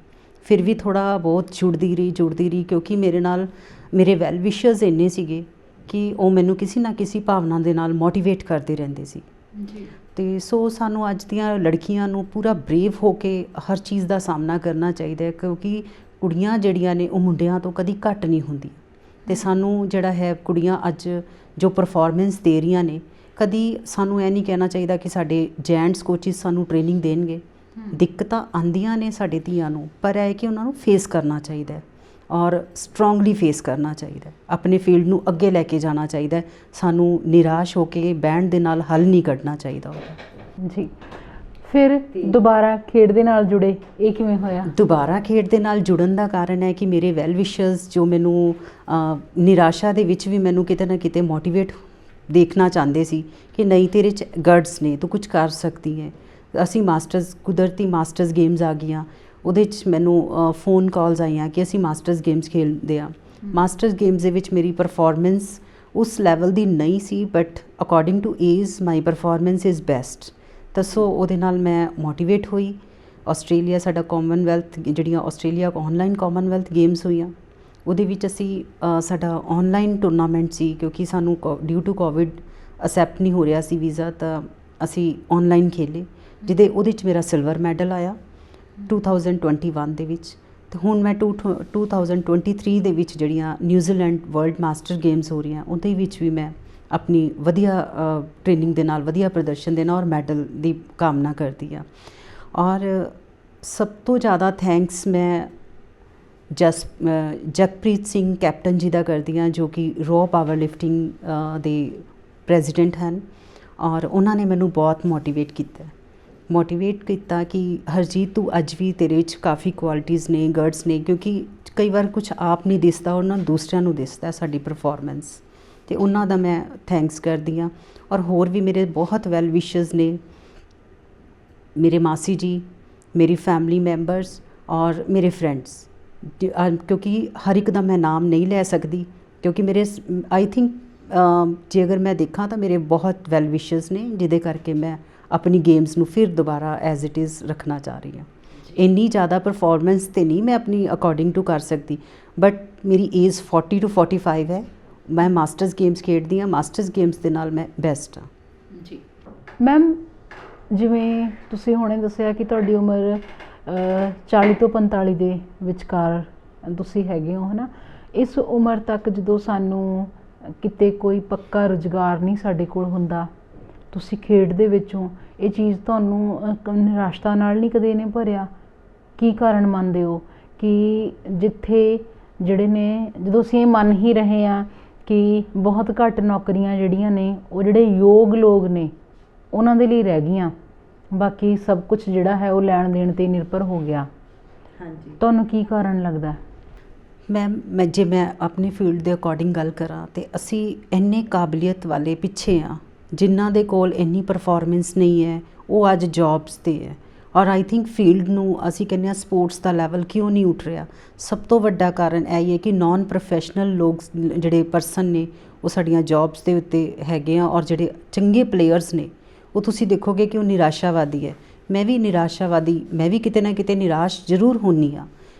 ਫਿਰ ਵੀ ਥੋੜ੍ਹਾ ਬਹੁਤ ਜੁੜਦੀ ਰਹੀ, ਕਿਉਂਕਿ ਮੇਰੇ ਨਾਲ ਮੇਰੇ ਵੈਲ ਵਿਸ਼ਰਸ ਇੰਨੇ ਸੀਗੇ ਕਿ ਉਹ ਮੈਨੂੰ ਕਿਸੇ ਨਾ ਕਿਸੇ ਭਾਵਨਾ ਦੇ ਨਾਲ ਮੋਟੀਵੇਟ ਕਰਦੇ ਰਹਿੰਦੇ ਸੀ। ਅਤੇ ਸੋ ਸਾਨੂੰ ਅੱਜ ਦੀਆਂ ਲੜਕੀਆਂ ਨੂੰ ਪੂਰਾ ਬਰੇਵ ਹੋ ਕੇ ਹਰ ਚੀਜ਼ ਦਾ ਸਾਹਮਣਾ ਕਰਨਾ ਚਾਹੀਦਾ ਹੈ, ਕਿਉਂਕਿ ਕੁੜੀਆਂ ਜਿਹੜੀਆਂ ਨੇ ਉਹ ਮੁੰਡਿਆਂ ਤੋਂ ਕਦੀ ਘੱਟ ਨਹੀਂ ਹੁੰਦੀ। ਅਤੇ ਸਾਨੂੰ ਜਿਹੜਾ ਹੈ, ਕੁੜੀਆਂ ਅੱਜ ਜੋ ਪਰਫੋਰਮੈਂਸ ਦੇ ਰਹੀਆਂ ਨੇ, ਕਦੀ ਸਾਨੂੰ ਇਹ ਨਹੀਂ ਕਹਿਣਾ ਚਾਹੀਦਾ ਕਿ ਸਾਡੇ ਜੈਂਟਸ ਕੋਚਿਸ ਸਾਨੂੰ ਟ੍ਰੇਨਿੰਗ ਦੇਣਗੇ। ਦਿੱਕਤਾਂ ਆਉਂਦੀਆਂ ਨੇ ਸਾਡੇ ਧੀਆਂ ਨੂੰ, ਪਰ ਇਹ ਕਿ ਉਹਨਾਂ ਨੂੰ ਫੇਸ ਕਰਨਾ ਚਾਹੀਦਾ ਔਰ ਸਟਰੋਂਗਲੀ ਫੇਸ ਕਰਨਾ ਚਾਹੀਦਾ, ਆਪਣੇ ਫੀਲਡ ਨੂੰ ਅੱਗੇ ਲੈ ਕੇ ਜਾਣਾ ਚਾਹੀਦਾ। ਸਾਨੂੰ ਨਿਰਾਸ਼ ਹੋ ਕੇ ਬਹਿਣ ਦੇ ਨਾਲ ਹੱਲ ਨਹੀਂ ਕੱਢਣਾ ਚਾਹੀਦਾ ਉਹਦਾ। ਜੀ, ਫਿਰ ਦੁਬਾਰਾ ਖੇਡ ਦੇ ਨਾਲ ਜੁੜੇ, ਇਹ ਕਿਵੇਂ ਹੋਇਆ? ਦੁਬਾਰਾ ਖੇਡ ਦੇ ਨਾਲ ਜੁੜਨ ਦਾ ਕਾਰਨ ਹੈ ਕਿ ਮੇਰੇ ਵੈਲ ਵਿਸ਼ਰਸ ਜੋ ਮੈਨੂੰ ਨਿਰਾਸ਼ਾ ਦੇ ਵਿੱਚ ਵੀ ਮੈਨੂੰ ਕਿਤੇ ਨਾ ਕਿਤੇ ਮੋਟੀਵੇਟ ਦੇਖਣਾ ਚਾਹੁੰਦੇ ਸੀ ਕਿ ਨਹੀਂ, ਤੇਰੇ 'ਚ ਗਟਸ ਨੇ, ਤੂੰ ਕੁਝ ਕਰ ਸਕਦੀ ਹੈ। ਅਸੀਂ ਕੁਦਰਤੀ ਮਾਸਟਰਸ ਗੇਮਸ ਆ ਗਈਆਂ, ਉਹਦੇ 'ਚ ਮੈਨੂੰ ਫੋਨ ਕਾਲਸ ਆਈਆਂ ਕਿ ਅਸੀਂ ਮਾਸਟਰਸ ਗੇਮਸ ਖੇਡਦੇ ਹਾਂ। ਮਾਸਟਰਸ ਗੇਮਸ ਦੇ ਵਿੱਚ ਮੇਰੀ ਪਰਫੋਰਮੈਂਸ ਉਸ ਲੈਵਲ ਦੀ ਨਹੀਂ ਸੀ, but according to age my performance is best. ਤਾਂ ਸੋ ਉਹਦੇ ਨਾਲ ਮੈਂ ਮੋਟੀਵੇਟ ਹੋਈ। ਆਸਟ੍ਰੇਲੀਆ ਸਾਡਾ ਕਾਮਨਵੈਲਥ, ਜਿਹੜੀਆਂ ਆਸਟ੍ਰੇਲੀਆ ਆਨਲਾਈਨ ਕਾਮਨਵੈਲਥ ਗੇਮਸ ਹੋਈਆਂ, ਉਹਦੇ ਵਿੱਚ ਅਸੀਂ ਸਾਡਾ ਆਨਲਾਈਨ ਟੂਰਨਾਮੈਂਟ ਸੀ, ਕਿਉਂਕਿ ਸਾਨੂੰ ਡਿਊ ਟੂ ਕੋਵਿਡ ਅਸੈਪਟ ਨਹੀਂ ਹੋ ਰਿਹਾ ਸੀ ਵੀਜ਼ਾ, ਤਾਂ ਅਸੀਂ ਆਨਲਾਈਨ ਖੇਲੇ, ਉਹਦੇ 'ਚ ਮੇਰਾ ਸਿਲਵਰ ਮੈਡਲ ਆਇਆ 2021 ਦੇ ਵਿੱਚ। ਅਤੇ ਹੁਣ ਮੈਂ 2023 ਦੇ ਵਿੱਚ ਜਿਹੜੀਆਂ ਨਿਊਜ਼ੀਲੈਂਡ ਵਰਲਡ ਮਾਸਟਰ ਗੇਮਸ ਹੋ ਰਹੀਆਂ, ਉਹਦੇ ਵਿੱਚ ਵੀ ਮੈਂ ਆਪਣੀ ਵਧੀਆ ਟ੍ਰੇਨਿੰਗ ਦੇ ਨਾਲ, ਵਧੀਆ ਪ੍ਰਦਰਸ਼ਨ ਦੇ ਨਾਲ ਔਰ ਮੈਡਲ ਦੀ ਕਾਮਨਾ ਕਰਦੀ ਹਾਂ। ਔਰ ਸਭ ਤੋਂ ਜ਼ਿਆਦਾ ਥੈਂਕਸ ਮੈਂ ਜਗਪ੍ਰੀਤ ਸਿੰਘ ਕੈਪਟਨ ਜੀ ਦਾ ਕਰਦੀ ਹਾਂ, ਜੋ ਕਿ ਰੋ ਪਾਵਰ ਲਿਫਟਿੰਗ ਦੇ ਪ੍ਰੈਜ਼ੀਡੈਂਟ ਹਨ। ਔਰ ਉਹਨਾਂ ਨੇ ਮੈਨੂੰ ਬਹੁਤ ਮੋਟੀਵੇਟ ਕੀਤਾ ਕਿ ਹਰਜੀਤ ਤੂੰ ਅੱਜ ਵੀ ਤੇਰੇ ਵਿੱਚ ਕਾਫੀ ਕੁਆਲਿਟੀਜ਼ ਨੇ, ਗਰਡਸ ਨੇ, ਕਿਉਂਕਿ ਕਈ ਵਾਰ ਕੁਝ ਆਪ ਨਹੀਂ ਦਿਸਦਾ, ਉਹਨਾਂ ਨੂੰ ਦੂਸਰਿਆਂ ਨੂੰ ਦਿਸਦਾ ਸਾਡੀ ਪਰਫੋਰਮੈਂਸ, ਅਤੇ ਉਹਨਾਂ ਦਾ ਮੈਂ ਥੈਂਕਸ ਕਰਦੀ ਹਾਂ। ਔਰ ਹੋਰ ਵੀ ਮੇਰੇ ਬਹੁਤ ਵੈਲ ਵਿਸ਼ਰਸ ਨੇ, ਮੇਰੇ ਮਾਸੀ ਜੀ, ਮੇਰੀ ਫੈਮਿਲੀ ਮੈਂਬਰਸ ਔਰ ਮੇਰੇ ਫਰੈਂਡਸ, ਕਿਉਂਕਿ ਹਰ ਇੱਕ ਦਾ ਮੈਂ ਨਾਮ ਨਹੀਂ ਲੈ ਸਕਦੀ, ਕਿਉਂਕਿ ਮੇਰੇ ਆਈ ਥਿੰਕ ਜੇ ਅਗਰ ਮੈਂ ਦੇਖਾਂ ਤਾਂ ਮੇਰੇ ਬਹੁਤ ਵੈਲ ਵਿਸ਼ਰਸ ਨੇ, ਜਿਹਦੇ ਕਰਕੇ ਮੈਂ ਆਪਣੀ ਗੇਮਸ ਨੂੰ ਫਿਰ ਦੁਬਾਰਾ ਐਜ਼ ਇਟ ਇਜ਼ ਰੱਖਣਾ ਚਾਹ ਰਹੀ ਹਾਂ। ਇੰਨੀ ਜ਼ਿਆਦਾ ਪਰਫੋਰਮੈਂਸ ਤਾਂ ਨਹੀਂ ਮੈਂ ਆਪਣੀ ਅਕੋਰਡਿੰਗ ਟੂ ਕਰ ਸਕਦੀ, ਬਟ ਮੇਰੀ ਏਜ 40 to 45 ਹੈ। ਮੈਂ ਮਾਸਟਰਸ ਗੇਮਸ ਖੇਡਦੀ ਹਾਂ, ਮਾਸਟਰਸ ਗੇਮਸ ਦੇ ਨਾਲ ਮੈਂ ਬੈਸਟ ਹਾਂ ਜੀ। ਮੈਮ, ਜਿਵੇਂ ਤੁਸੀਂ ਹੁਣੇ ਦੱਸਿਆ ਕਿ ਤੁਹਾਡੀ ਉਮਰ 40 ਤੋਂ 45 ਦੇ ਵਿਚਕਾਰ ਤੁਸੀਂ ਹੈਗੇ ਹੋ, ਹੈ ਨਾ। ਇਸ ਉਮਰ ਤੱਕ ਜਦੋਂ ਸਾਨੂੰ ਕਿਤੇ ਕੋਈ ਪੱਕਾ ਰੁਜ਼ਗਾਰ ਨਹੀਂ ਸਾਡੇ ਕੋਲ ਹੁੰਦਾ, ਤੁਸੀਂ ਖੇਡ ਦੇ ਵਿੱਚੋਂ ਇਹ ਚੀਜ਼ ਤੁਹਾਨੂੰ ਨਿਰਾਸ਼ਤਾ ਨਾਲ ਨਹੀਂ ਕਦੇ ਨੇ ਭਰਿਆ? ਕੀ ਕਾਰਨ ਮੰਨਦੇ ਹੋ ਕਿ ਜਿੱਥੇ ਜਿਹੜੇ ਨੇ, ਜਦੋਂ ਅਸੀਂ ਇਹ ਮੰਨ ਹੀ ਰਹੇ ਹਾਂ ਕਿ ਬਹੁਤ ਘੱਟ ਨੌਕਰੀਆਂ ਜਿਹੜੀਆਂ ਨੇ ਉਹ ਜਿਹੜੇ ਯੋਗ ਲੋਕ ਨੇ ਉਹਨਾਂ ਦੇ ਲਈ ਰਹਿ ਗਈਆਂ, ਬਾਕੀ ਸਭ ਕੁਝ ਜਿਹੜਾ ਹੈ ਉਹ ਲੈਣ ਦੇਣ 'ਤੇ ਨਿਰਭਰ ਹੋ ਗਿਆ, ਹਾਂਜੀ, ਤੁਹਾਨੂੰ ਕੀ ਕਾਰਨ ਲੱਗਦਾ? ਜੇ ਮੈਂ ਆਪਣੀ ਫੀਲਡ ਦੇ ਅਕੋਰਡਿੰਗ ਗੱਲ ਕਰਾਂ ਤਾਂ ਅਸੀਂ ਇੰਨੇ ਕਾਬਲੀਅਤ ਵਾਲੇ ਪਿੱਛੇ ਹਾਂ, ਜਿਨ੍ਹਾਂ ਦੇ ਕੋਲ ਇੰਨੀ ਪਰਫੋਰਮੈਂਸ ਨਹੀਂ ਹੈ, ਉਹ ਅੱਜ ਜੌਬਸ 'ਤੇ ਹੈ। ਔਰ ਆਈ ਥਿੰਕ ਫੀਲਡ ਨੂੰ ਅਸੀਂ ਕਹਿੰਦੇ ਹਾਂ ਸਪੋਰਟਸ ਦਾ ਲੈਵਲ ਕਿਉਂ ਨਹੀਂ ਉੱਠ ਰਿਹਾ, ਸਭ ਤੋਂ ਵੱਡਾ ਕਾਰਨ ਇਹ ਹੀ ਹੈ ਕਿ ਨਾਨ ਪ੍ਰੋਫੈਸ਼ਨਲ ਲੋਕ ਜਿਹੜੇ ਪਰਸਨ ਨੇ ਉਹ ਸਾਡੀਆਂ ਜੌਬਸ ਦੇ ਉੱਤੇ ਹੈਗੇ ਆ, ਔਰ ਜਿਹੜੇ ਚੰਗੇ ਪਲੇਅਰਸ ਨੇ ਉਹ ਤੁਸੀਂ ਦੇਖੋਗੇ ਕਿ ਉਹ ਨਿਰਾਸ਼ਾਵਾਦੀ ਹੈ। ਮੈਂ ਵੀ ਕਿਤੇ ਨਾ ਕਿਤੇ ਨਿਰਾਸ਼ ਜ਼ਰੂਰ ਹੁੰਦੀ ਹਾਂ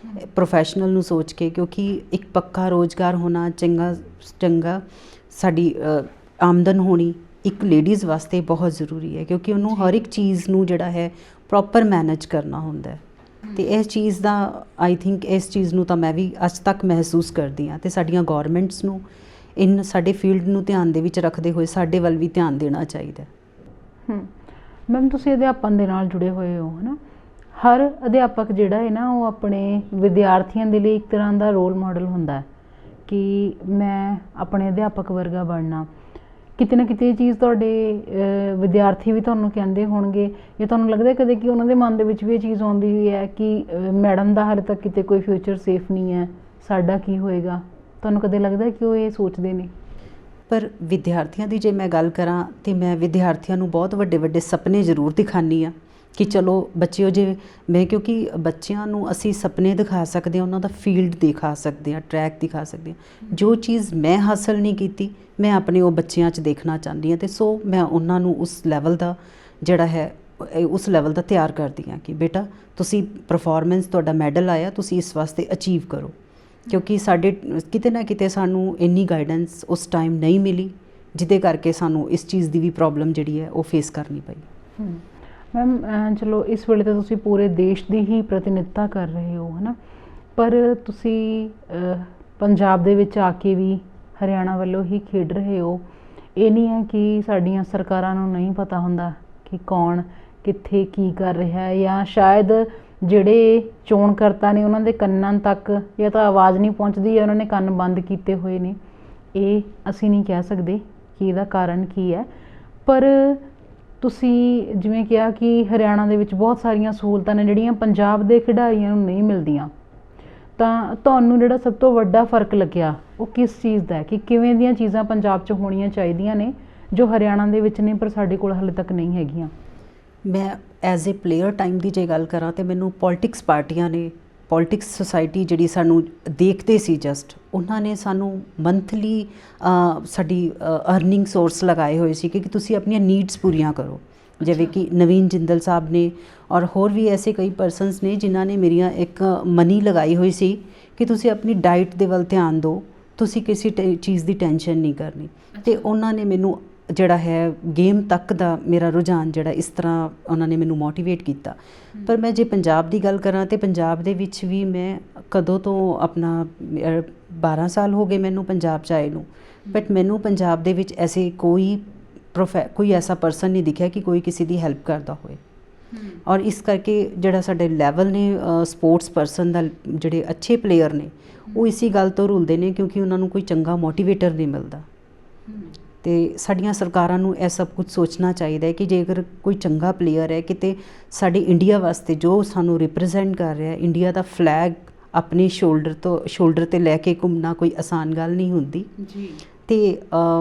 ਪ੍ਰੋਫੈਸ਼ਨਲ ਨੂੰ ਸੋਚ ਕੇ, ਕਿਉਂਕਿ ਇੱਕ ਪੱਕਾ ਰੋਜ਼ਗਾਰ ਹੋਣਾ ਚੰਗਾ ਸਾਡੀ ਆਮਦਨ ਹੋਣੀ ਇੱਕ ਲੇਡੀਜ਼ ਵਾਸਤੇ ਬਹੁਤ ਜ਼ਰੂਰੀ ਹੈ, ਕਿਉਂਕਿ ਉਹਨੂੰ ਹਰ ਇੱਕ ਚੀਜ਼ ਨੂੰ ਜਿਹੜਾ ਹੈ ਪ੍ਰੋਪਰ ਮੈਨੇਜ ਕਰਨਾ ਹੁੰਦਾ ਹੈ। ਅਤੇ ਇਸ ਚੀਜ਼ ਦਾ ਆਈ ਥਿੰਕ ਇਸ ਚੀਜ਼ ਨੂੰ ਤਾਂ ਮੈਂ ਵੀ ਅੱਜ ਤੱਕ ਮਹਿਸੂਸ ਕਰਦੀ ਹਾਂ, ਅਤੇ ਸਾਡੀਆਂ ਗੌਰਮੈਂਟਸ ਨੂੰ ਸਾਡੇ ਫੀਲਡ ਨੂੰ ਧਿਆਨ ਦੇ ਵਿੱਚ ਰੱਖਦੇ ਹੋਏ ਸਾਡੇ ਵੱਲ ਵੀ ਧਿਆਨ ਦੇਣਾ ਚਾਹੀਦਾ। ਮੈਮ, ਤੁਸੀਂ ਅਧਿਆਪਨ ਦੇ ਨਾਲ ਜੁੜੇ ਹੋਏ ਹੋ, ਹੈ ਨਾ। ਹਰ ਅਧਿਆਪਕ ਜਿਹੜਾ ਹੈ ਨਾ ਉਹ ਆਪਣੇ ਵਿਦਿਆਰਥੀਆਂ ਦੇ ਲਈ ਇੱਕ ਤਰ੍ਹਾਂ ਦਾ ਰੋਲ ਮਾਡਲ ਹੁੰਦਾ ਹੈ ਕਿ ਮੈਂ ਆਪਣੇ ਅਧਿਆਪਕ ਵਰਗਾ ਬਣਨਾ। ਕਿਤੇ ਨਾ ਕਿਤੇ ਇਹ ਚੀਜ਼ ਤੁਹਾਡੇ ਵਿਦਿਆਰਥੀ ਵੀ ਤੁਹਾਨੂੰ ਕਹਿੰਦੇ ਹੋਣਗੇ, ਜਾਂ ਤੁਹਾਨੂੰ ਲੱਗਦਾ ਕਦੇ ਕਿ ਉਹਨਾਂ ਦੇ ਮਨ ਦੇ ਵਿੱਚ ਵੀ ਇਹ ਚੀਜ਼ ਆਉਂਦੀ ਹੋਈ ਹੈ ਕਿ ਮੈਡਮ ਦਾ ਹਾਲੇ ਤੱਕ ਕਿਤੇ ਕੋਈ ਫਿਊਚਰ ਸੇਫ ਨਹੀਂ ਹੈ, ਸਾਡਾ ਕੀ ਹੋਏਗਾ? ਤੁਹਾਨੂੰ ਕਦੇ ਲੱਗਦਾ ਕਿ ਉਹ ਇਹ ਸੋਚਦੇ ਨੇ? ਪਰ ਵਿਦਿਆਰਥੀਆਂ ਦੀ ਜੇ ਮੈਂ ਗੱਲ ਕਰਾਂ ਤਾਂ ਮੈਂ ਵਿਦਿਆਰਥੀਆਂ ਨੂੰ ਬਹੁਤ ਵੱਡੇ ਵੱਡੇ ਸੁਪਨੇ ਜ਼ਰੂਰ ਦਿਖਾਉਂਦੀ ਹਾਂ ਕਿ ਚਲੋ ਬੱਚਿਓ, ਜੇ ਮੈਂ ਕਿਉਂਕਿ ਬੱਚਿਆਂ ਨੂੰ ਅਸੀਂ ਸੁਪਨੇ ਦਿਖਾ ਸਕਦੇ ਹਾਂ, ਉਹਨਾਂ ਦਾ ਫੀਲਡ ਦਿਖਾ ਸਕਦੇ ਹਾਂ, ਟਰੈਕ ਦਿਖਾ ਸਕਦੇ ਹਾਂ। ਜੋ ਚੀਜ਼ ਮੈਂ ਹਾਸਲ ਨਹੀਂ ਕੀਤੀ ਮੈਂ ਆਪਣੇ ਉਹ ਬੱਚਿਆਂ 'ਚ ਦੇਖਣਾ ਚਾਹੁੰਦੀ ਹਾਂ, ਅਤੇ ਸੋ ਮੈਂ ਉਹਨਾਂ ਨੂੰ ਉਸ ਲੈਵਲ ਦਾ ਜਿਹੜਾ ਹੈ ਉਸ ਲੈਵਲ ਦਾ ਤਿਆਰ ਕਰਦੀ ਹਾਂ ਕਿ ਬੇਟਾ ਤੁਸੀਂ ਪਰਫੋਰਮੈਂਸ, ਤੁਹਾਡਾ ਮੈਡਲ ਆਇਆ, ਤੁਸੀਂ ਇਸ ਵਾਸਤੇ ਅਚੀਵ ਕਰੋ। ਕਿਉਂਕਿ ਸਾਡੇ ਕਿਤੇ ਨਾ ਕਿਤੇ ਸਾਨੂੰ ਇੰਨੀ ਗਾਈਡੈਂਸ ਉਸ ਟਾਈਮ ਨਹੀਂ ਮਿਲੀ, ਜਿਹਦੇ ਕਰਕੇ ਸਾਨੂੰ ਇਸ ਚੀਜ਼ ਦੀ ਵੀ ਪ੍ਰੋਬਲਮ ਜਿਹੜੀ ਹੈ ਉਹ ਫੇਸ ਕਰਨੀ ਪਈ। ਮੈਮ, ਚਲੋ ਇਸ ਵੇਲੇ ਤਾਂ ਤੁਸੀਂ ਪੂਰੇ ਦੇਸ਼ ਦੀ ਹੀ ਪ੍ਰਤੀਨਿਧਤਾ ਕਰ ਰਹੇ ਹੋ, ਹੈ ਨਾ, ਪਰ ਤੁਸੀਂ ਪੰਜਾਬ ਦੇ ਵਿੱਚ ਆ ਕੇ ਵੀ ਹਰਿਆਣਾ ਵੱਲੋਂ ਹੀ ਖੇਡ ਰਹੇ ਹੋ। ਇਹ ਨਹੀਂ ਹੈ ਕਿ ਸਾਡੀਆਂ ਸਰਕਾਰਾਂ ਨੂੰ ਨਹੀਂ ਪਤਾ ਹੁੰਦਾ ਕਿ ਕੌਣ ਕਿੱਥੇ ਕੀ ਕਰ ਰਿਹਾ ਹੈ, ਜਾਂ ਸ਼ਾਇਦ ਜਿਹੜੇ ਚੋਣਕਰਤਾ ਨੇ ਉਹਨਾਂ ਦੇ ਕੰਨਾਂ ਤੱਕ ਜਾਂ ਤਾਂ ਆਵਾਜ਼ ਨਹੀਂ ਪਹੁੰਚਦੀ, ਜਾਂ ਉਹਨਾਂ ਨੇ ਕੰਨ ਬੰਦ ਕੀਤੇ ਹੋਏ ਨੇ। ਇਹ ਅਸੀਂ ਨਹੀਂ ਕਹਿ ਸਕਦੇ ਕਿ ਇਹਦਾ ਕਾਰਨ ਕੀ ਹੈ, ਪਰ ਤੁਸੀਂ ਜਿਵੇਂ ਕਿਹਾ ਕਿ ਹਰਿਆਣਾ ਦੇ ਵਿੱਚ ਬਹੁਤ ਸਾਰੀਆਂ ਸਹੂਲਤਾਂ ਨੇ ਜਿਹੜੀਆਂ ਪੰਜਾਬ ਦੇ ਖਿਡਾਰੀਆਂ ਨੂੰ ਨਹੀਂ ਮਿਲਦੀਆਂ, ਤਾਂ ਤੁਹਾਨੂੰ ਜਿਹੜਾ ਸਭ ਤੋਂ ਵੱਡਾ ਫਰਕ ਲੱਗਿਆ ਉਹ ਕਿਸ ਚੀਜ਼ ਦਾ ਹੈ ਕਿ ਕਿਵੇਂ ਦੀਆਂ ਚੀਜ਼ਾਂ ਪੰਜਾਬ 'ਚ ਹੋਣੀਆਂ ਚਾਹੀਦੀਆਂ ਨੇ ਜੋ ਹਰਿਆਣਾ ਦੇ ਵਿੱਚ ਨੇ ਪਰ ਸਾਡੇ ਕੋਲ ਹਾਲੇ ਤੱਕ ਨਹੀਂ ਹੈਗੀਆਂ? ਮੈਂ ਐਜ਼ ਏ ਪਲੇਅਰ ਟਾਈਮ ਦੀ ਜੇ ਗੱਲ ਕਰਾਂ ਤਾਂ ਮੈਨੂੰ ਪੋਲੀਟਿਕਸ ਪਾਰਟੀਆਂ ਨੇ, ਪੋਲੀਟਿਕਸ ਸੁਸਾਇਟੀ ਜਿਹੜੀ ਸਾਨੂੰ ਦੇਖਦੇ ਸੀ ਜਸਟ, ਉਹਨਾਂ ਨੇ ਸਾਨੂੰ ਮੰਥਲੀ ਸਾਡੀ ਅਰਨਿੰਗ ਸੋਰਸ ਲਗਾਏ ਹੋਏ ਸੀ ਕਿ ਤੁਸੀਂ ਆਪਣੀਆਂ ਨੀਡਸ ਪੂਰੀਆਂ ਕਰੋ, ਜਿਵੇਂ ਕਿ ਨਵੀਨ ਜਿੰਦਲ ਸਾਹਿਬ ਨੇ ਔਰ ਹੋਰ ਵੀ ਐਸੇ ਕਈ ਪਰਸਨਸ ਨੇ ਜਿਨ੍ਹਾਂ ਨੇ ਮੇਰੀਆਂ ਇੱਕ ਮਨੀ ਲਗਾਈ ਹੋਈ ਸੀ ਕਿ ਤੁਸੀਂ ਆਪਣੀ ਡਾਈਟ ਦੇ ਵੱਲ ਧਿਆਨ ਦਿਓ, ਤੁਸੀਂ ਕਿਸੇ ਚੀਜ਼ ਦੀ ਟੈਨਸ਼ਨ ਨਹੀਂ ਕਰਨੀ। ਅਤੇ ਉਹਨਾਂ ਨੇ ਮੈਨੂੰ ਜਿਹੜਾ ਹੈ ਗੇਮ ਤੱਕ ਦਾ ਮੇਰਾ ਰੁਝਾਨ ਜਿਹੜਾ ਇਸ ਤਰ੍ਹਾਂ ਉਹਨਾਂ ਨੇ ਮੈਨੂੰ ਮੋਟੀਵੇਟ ਕੀਤਾ। ਪਰ ਮੈਂ ਜੇ ਪੰਜਾਬ ਦੀ ਗੱਲ ਕਰਾਂ ਤਾਂ ਪੰਜਾਬ ਦੇ ਵਿੱਚ ਵੀ ਮੈਂ ਕਦੋਂ ਤੋਂ ਆਪਣਾ 12 ਸਾਲ ਹੋ ਗਏ ਮੈਨੂੰ ਪੰਜਾਬ 'ਚ ਆਏ ਨੂੰ, ਬਟ ਮੈਨੂੰ ਪੰਜਾਬ ਦੇ ਵਿੱਚ ਐਸੇ ਕੋਈ ਐਸਾ ਪਰਸਨ ਨਹੀਂ ਦਿਖਿਆ ਕਿ ਕੋਈ ਕਿਸੇ ਦੀ ਹੈਲਪ ਕਰਦਾ ਹੋਏ। ਔਰ ਇਸ ਕਰਕੇ ਜਿਹੜਾ ਸਾਡੇ ਲੈਵਲ ਨੇ ਸਪੋਰਟਸ ਪਰਸਨ ਦਾ, ਜਿਹੜੇ ਅੱਛੇ ਪਲੇਅਰ ਨੇ ਉਹ ਇਸੀ ਗੱਲ ਤੋਂ ਰੁਲਦੇ ਨੇ ਕਿਉਂਕਿ ਉਹਨਾਂ ਨੂੰ ਕੋਈ ਚੰਗਾ ਮੋਟੀਵੇਟਰ ਨਹੀਂ ਮਿਲਦਾ। ਤੇ ਸਾਡੀਆਂ ਸਰਕਾਰਾਂ ਨੂੰ ਇਹ ਸਭ ਕੁਝ ਸੋਚਣਾ ਚਾਹੀਦਾ ਹੈ ਕਿ ਜੇਕਰ ਕੋਈ ਚੰਗਾ ਪਲੇਅਰ ਹੈ ਕਿਤੇ ਸਾਡੇ ਇੰਡੀਆ ਵਾਸਤੇ, ਜੋ ਸਾਨੂੰ ਰਿਪਰੈਜ਼ੈਂਟ ਕਰ ਰਿਹਾ, ਇੰਡੀਆ ਦਾ ਫਲੈਗ ਆਪਣੇ ਸ਼ੋਲਡਰ 'ਤੇ ਲੈ ਕੇ ਘੁੰਮਣਾ ਕੋਈ ਆਸਾਨ ਗੱਲ ਨਹੀਂ ਹੁੰਦੀ ਜੀ। ਤੇ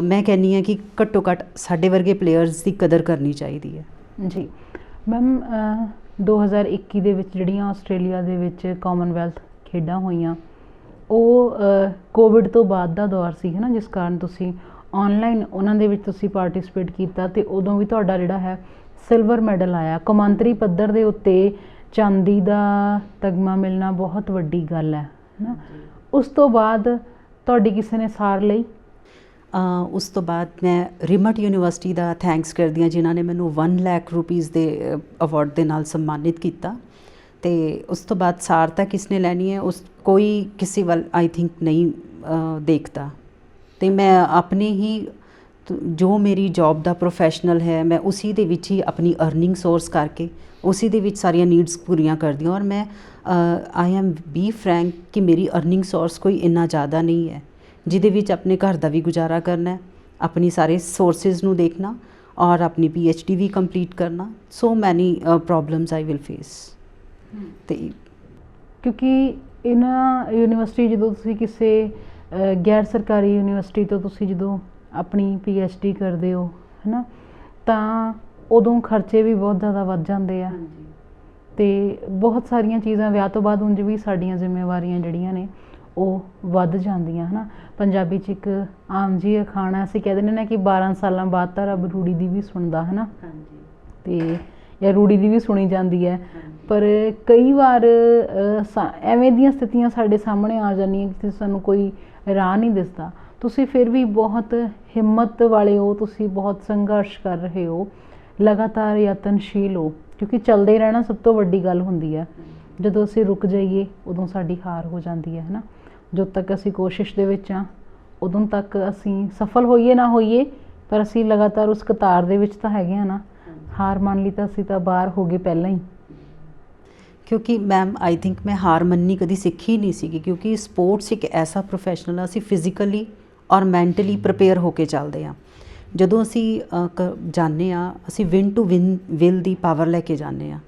ਮੈਂ ਕਹਿੰਦੀ ਹਾਂ ਕਿ ਘੱਟੋ ਘੱਟ ਸਾਡੇ ਵਰਗੇ ਪਲੇਅਰਸ ਦੀ ਕਦਰ ਕਰਨੀ ਚਾਹੀਦੀ ਹੈ। ਜੀ ਮੈਮ, 2021 ਦੇ ਵਿੱਚ ਜਿਹੜੀਆਂ ਆਸਟ੍ਰੇਲੀਆ ਦੇ ਵਿੱਚ ਕਾਮਨਵੈਲਥ ਖੇਡਾਂ ਹੋਈਆਂ, ਉਹ ਕੋਵਿਡ ਤੋਂ ਬਾਅਦ ਦਾ ਦੌਰ ਸੀ ਹੈ ਨਾ, ਜਿਸ ਕਾਰਨ ਤੁਸੀਂ ਆਨਲਾਈਨ ਉਹਨਾਂ ਦੇ ਵਿੱਚ ਤੁਸੀਂ ਪਾਰਟਿਸਿਪੇਟ ਕੀਤਾ ਤੇ ਉਦੋਂ ਵੀ ਤੁਹਾਡਾ ਜਿਹੜਾ ਹੈ ਸਿਲਵਰ ਮੈਡਲ ਆਇਆ। ਕੌਮਾਂਤਰੀ ਪੱਧਰ ਦੇ ਉੱਤੇ ਚਾਂਦੀ ਦਾ ਤਗਮਾ ਮਿਲਣਾ ਬਹੁਤ ਵੱਡੀ ਗੱਲ ਹੈ ਨਾ। ਉਸ ਤੋਂ ਬਾਅਦ ਤੁਹਾਡੀ ਕਿਸੇ ਨੇ ਸਾਰ ਲਈ? ਉਸ ਤੋਂ ਬਾਅਦ ਮੈਂ ਰਿਮਟ ਯੂਨੀਵਰਸਿਟੀ ਦਾ ਥੈਂਕਸ ਕਰਦੀ ਹਾਂ ਜਿਨ੍ਹਾਂ ਨੇ ਮੈਨੂੰ 1 ਲੱਖ ਰੁਪੀਸ ਦੇ ਅਵਾਰਡ ਦੇ ਨਾਲ ਸਨਮਾਨਿਤ ਕੀਤਾ। ਤੇ ਉਸ ਤੋਂ ਬਾਅਦ ਸਾਰ ਤਾਂ ਕਿਸ ਨੇ ਲੈਣੀ ਹੈ, ਉਸ ਕੋਈ ਕਿਸੇ ਵੱਲ ਆਈ ਥਿੰਕ ਨਹੀਂ ਦੇਖਦਾ। ਤੇ ਮੈਂ ਆਪਣੇ ਹੀ ਜੋ ਮੇਰੀ ਜੌਬ ਦਾ ਪ੍ਰੋਫੈਸ਼ਨਲ ਹੈ, ਮੈਂ ਉਸੀ ਦੇ ਵਿੱਚ ਹੀ ਆਪਣੀ ਅਰਨਿੰਗ ਸੋਰਸ ਕਰਕੇ ਉਸੀ ਦੇ ਵਿੱਚ ਸਾਰੀਆਂ ਨੀਡਸ ਪੂਰੀਆਂ ਕਰਦੀ ਹਾਂ। ਔਰ ਮੈਂ ਆਈ ਐਮ ਬੀ ਫਰੈਂਕ ਕਿ ਮੇਰੀ ਅਰਨਿੰਗ ਸੋਰਸ ਕੋਈ ਇੰਨਾ ਜ਼ਿਆਦਾ ਨਹੀਂ ਹੈ ਜਿਹਦੇ ਵਿੱਚ ਆਪਣੇ ਘਰ ਦਾ ਵੀ ਗੁਜ਼ਾਰਾ ਕਰਨਾ, ਆਪਣੀ ਸਾਰੇ ਸੋਰਸਿਸ ਨੂੰ ਦੇਖਣਾ ਔਰ ਆਪਣੀ PhD ਵੀ ਕੰਪਲੀਟ ਕਰਨਾ। ਸੋ ਮੈਨੀ ਪ੍ਰੋਬਲਮਸ ਆਈ ਵਿਲ ਫੇਸ। ਤੇ ਕਿਉਂਕਿ ਇਹਨਾਂ ਯੂਨੀਵਰਸਿਟੀ, ਜਦੋਂ ਤੁਸੀਂ ਕਿਸੇ ਗੈਰ ਸਰਕਾਰੀ ਯੂਨੀਵਰਸਿਟੀ ਤੋਂ ਤੁਸੀਂ ਜਦੋਂ ਆਪਣੀ PhD ਕਰਦੇ ਹੋ ਹੈ ਨਾ, ਤਾਂ ਉਦੋਂ ਖਰਚੇ ਵੀ ਬਹੁਤ ਜ਼ਿਆਦਾ ਵੱਧ ਜਾਂਦੇ ਆ। ਤੇ ਬਹੁਤ ਸਾਰੀਆਂ ਚੀਜ਼ਾਂ ਵਿਆਹ ਤੋਂ ਬਾਅਦ ਉਂਝ ਵੀ ਸਾਡੀਆਂ ਜ਼ਿੰਮੇਵਾਰੀਆਂ ਜਿਹੜੀਆਂ ਨੇ ਉਹ ਵੱਧ ਜਾਂਦੀਆਂ ਹੈ ਨਾ। ਪੰਜਾਬੀ 'ਚ ਇੱਕ ਆਮ ਜੀ ਅਖਾਣ ਅਸੀਂ ਕਹਿ ਦਿੰਦੇ ਨਾ ਕਿ 12 ਸਾਲਾਂ ਬਾਅਦ ਤਾਂ ਰੱਬ ਰੂੜੀ ਦੀ ਵੀ ਸੁਣਦਾ ਹੈ ਨਾ। ਤੇ ਜਾਂ ਰੂੜੀ ਦੀ ਵੀ ਸੁਣੀ ਜਾਂਦੀ ਹੈ। ਪਰ ਕਈ ਵਾਰ ਐਵੇਂ ਦੀਆਂ ਸਥਿਤੀਆਂ ਸਾਡੇ ਸਾਹਮਣੇ ਆ ਜਾਂਦੀਆਂ ਕਿ ਸਾਨੂੰ ਕੋਈ ਰਾਹ ਨਹੀਂ ਦਿਸਦਾ। ਤੁਸੀਂ ਫਿਰ ਵੀ ਬਹੁਤ ਹਿੰਮਤ ਵਾਲੇ ਹੋ, ਤੁਸੀਂ ਬਹੁਤ ਸੰਘਰਸ਼ ਕਰ ਰਹੇ ਹੋ, ਲਗਾਤਾਰ ਯਤਨਸ਼ੀਲ ਹੋ, ਕਿਉਂਕਿ ਚੱਲਦੇ ਰਹਿਣਾ ਸਭ ਤੋਂ ਵੱਡੀ ਗੱਲ ਹੁੰਦੀ ਹੈ। ਜਦੋਂ ਅਸੀਂ ਰੁਕ ਜਾਈਏ ਉਦੋਂ ਸਾਡੀ ਹਾਰ ਹੋ ਜਾਂਦੀ ਹੈ ਨਾ। ਜਦੋਂ ਤੱਕ ਅਸੀਂ ਕੋਸ਼ਿਸ਼ ਦੇ ਵਿੱਚ ਹਾਂ ਉਦੋਂ ਤੱਕ ਅਸੀਂ ਸਫਲ ਹੋਈਏ ਨਾ ਹੋਈਏ, ਪਰ ਅਸੀਂ ਲਗਾਤਾਰ ਉਸ ਕਤਾਰ ਦੇ ਵਿੱਚ ਤਾਂ ਹੈਗੇ ਹਾਂ ਨਾ। ਹਾਰ ਮੰਨ ਲਈ ਤਾਂ ਅਸੀਂ ਤਾਂ ਬਾਹਰ ਹੋ ਗਏ ਪਹਿਲਾਂ ਹੀ। ਕਿਉਂਕਿ ਮੈਮ ਆਈ ਥਿੰਕ ਮੈਂ ਹਾਰ ਮੰਨਣੀ ਕਦੀ ਸਿੱਖੀ ਨਹੀਂ ਸੀਗੀ, ਕਿਉਂਕਿ ਸਪੋਰਟਸ ਇੱਕ ਐਸਾ ਪ੍ਰੋਫੈਸ਼ਨਲ ਆ, ਅਸੀਂ ਫਿਜ਼ੀਕਲੀ ਔਰ ਮੈਂਟਲੀ ਪ੍ਰਿਪੇਅਰ ਹੋ ਕੇ ਚੱਲਦੇ ਹਾਂ। ਜਦੋਂ ਅਸੀਂ ਜਾਂਦੇ ਹਾਂ, ਅਸੀਂ win to will the power ਲੈ ਕੇ ਜਾਂਦੇ ਹਾਂ।